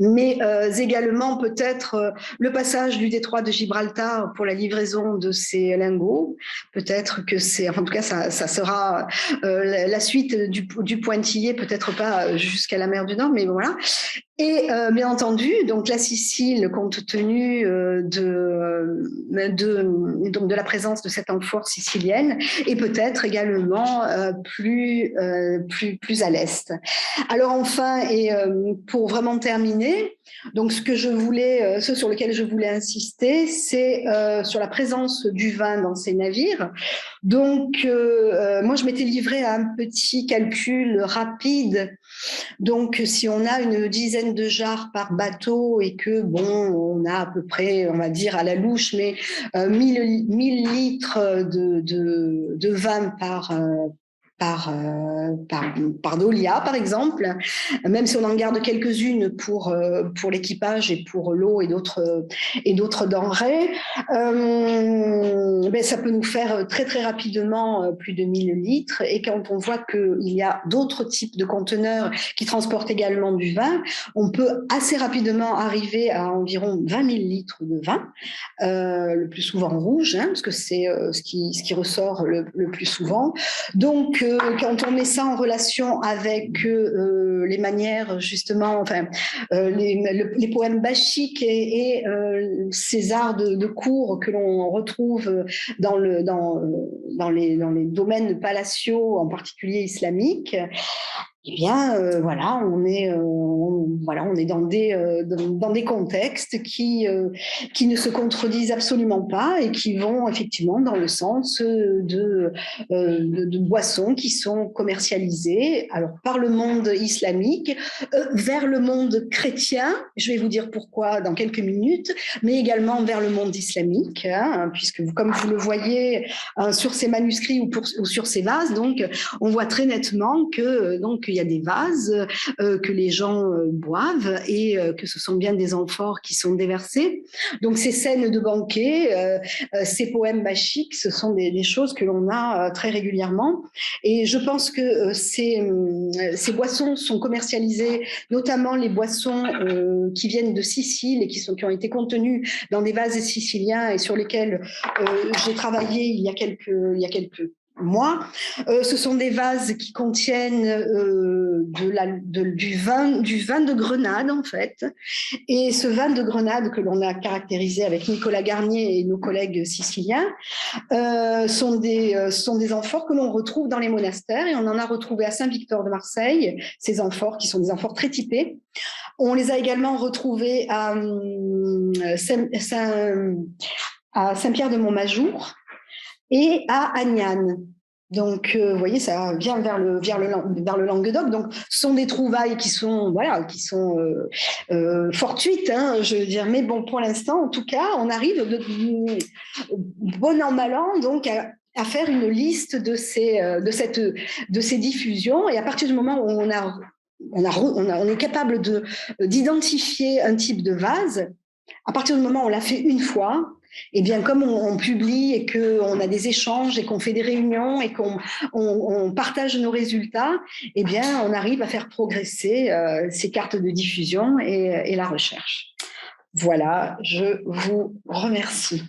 Mais également peut-être le passage du détroit de Gibraltar pour la livraison de ces lingots. Peut-être que en tout cas, ça sera la suite du pointillé, peut-être pas jusqu'à la mer du Nord, mais voilà. Et bien entendu, donc la Sicile, compte tenu de la présence de cette amphore sicilienne, et peut-être également plus à l'est. Alors enfin, et pour vraiment terminer, donc ce sur lequel je voulais insister, c'est sur la présence du vin dans ces navires. Donc moi, je m'étais livrée à un petit calcul rapide. Donc, si on a une dizaine de jarres par bateau et que, on a à peu près, on va dire à la louche, mais 1000 litres de vin par dolia, par exemple, même si on en garde quelques-unes pour l'équipage et pour l'eau et d'autres denrées, ça peut nous faire très très rapidement plus de 1000 litres. Et quand on voit qu'il y a d'autres types de conteneurs qui transportent également du vin, on peut assez rapidement arriver à environ 20 000 litres de vin, le plus souvent rouge, hein, parce que c'est ce qui ressort le plus souvent. Donc, quand on met ça en relation avec les manières, justement, les poèmes bachiques et ces arts de cour que l'on retrouve dans les domaines palatiaux, en particulier islamiques, eh bien, on est dans des contextes qui ne se contredisent absolument pas et qui vont effectivement dans le sens de boissons qui sont commercialisées par le monde islamique vers le monde chrétien. Je vais vous dire pourquoi dans quelques minutes, mais également vers le monde islamique, hein, puisque comme vous le voyez sur ces manuscrits ou sur ces vases, donc on voit très nettement que il y a des vases que les gens boivent et que ce sont bien des amphores qui sont déversées. Donc ces scènes de banquet, ces poèmes bachiques, ce sont des choses que l'on a très régulièrement. Et je pense que ces boissons sont commercialisées, notamment les boissons qui viennent de Sicile et qui ont été contenues dans des vases siciliens et sur lesquels j'ai travaillé il y a quelques mois. Ce sont des vases qui contiennent du vin de Grenade, en fait. Et ce vin de Grenade que l'on a caractérisé avec Nicolas Garnier et nos collègues siciliens sont des amphores que l'on retrouve dans les monastères, et on en a retrouvé à Saint-Victor de Marseille, ces amphores qui sont des amphores très typés. On les a également retrouvés à Saint-Pierre de Montmajour et à Agnan. Donc, vous voyez, ça vient vers le Languedoc. Donc, ce sont des trouvailles qui sont fortuites, hein, je veux dire. Mais bon, pour l'instant, en tout cas, on arrive bon an, mal an, donc à faire une liste de ces diffusions. Et à partir du moment où on est capable d'identifier un type de vase, à partir du moment où on l'a fait une fois, et bien comme on publie et qu'on a des échanges et qu'on fait des réunions et qu'on partage nos résultats, et bien on arrive à faire progresser ces cartes de diffusion et la recherche. Voilà, je vous remercie.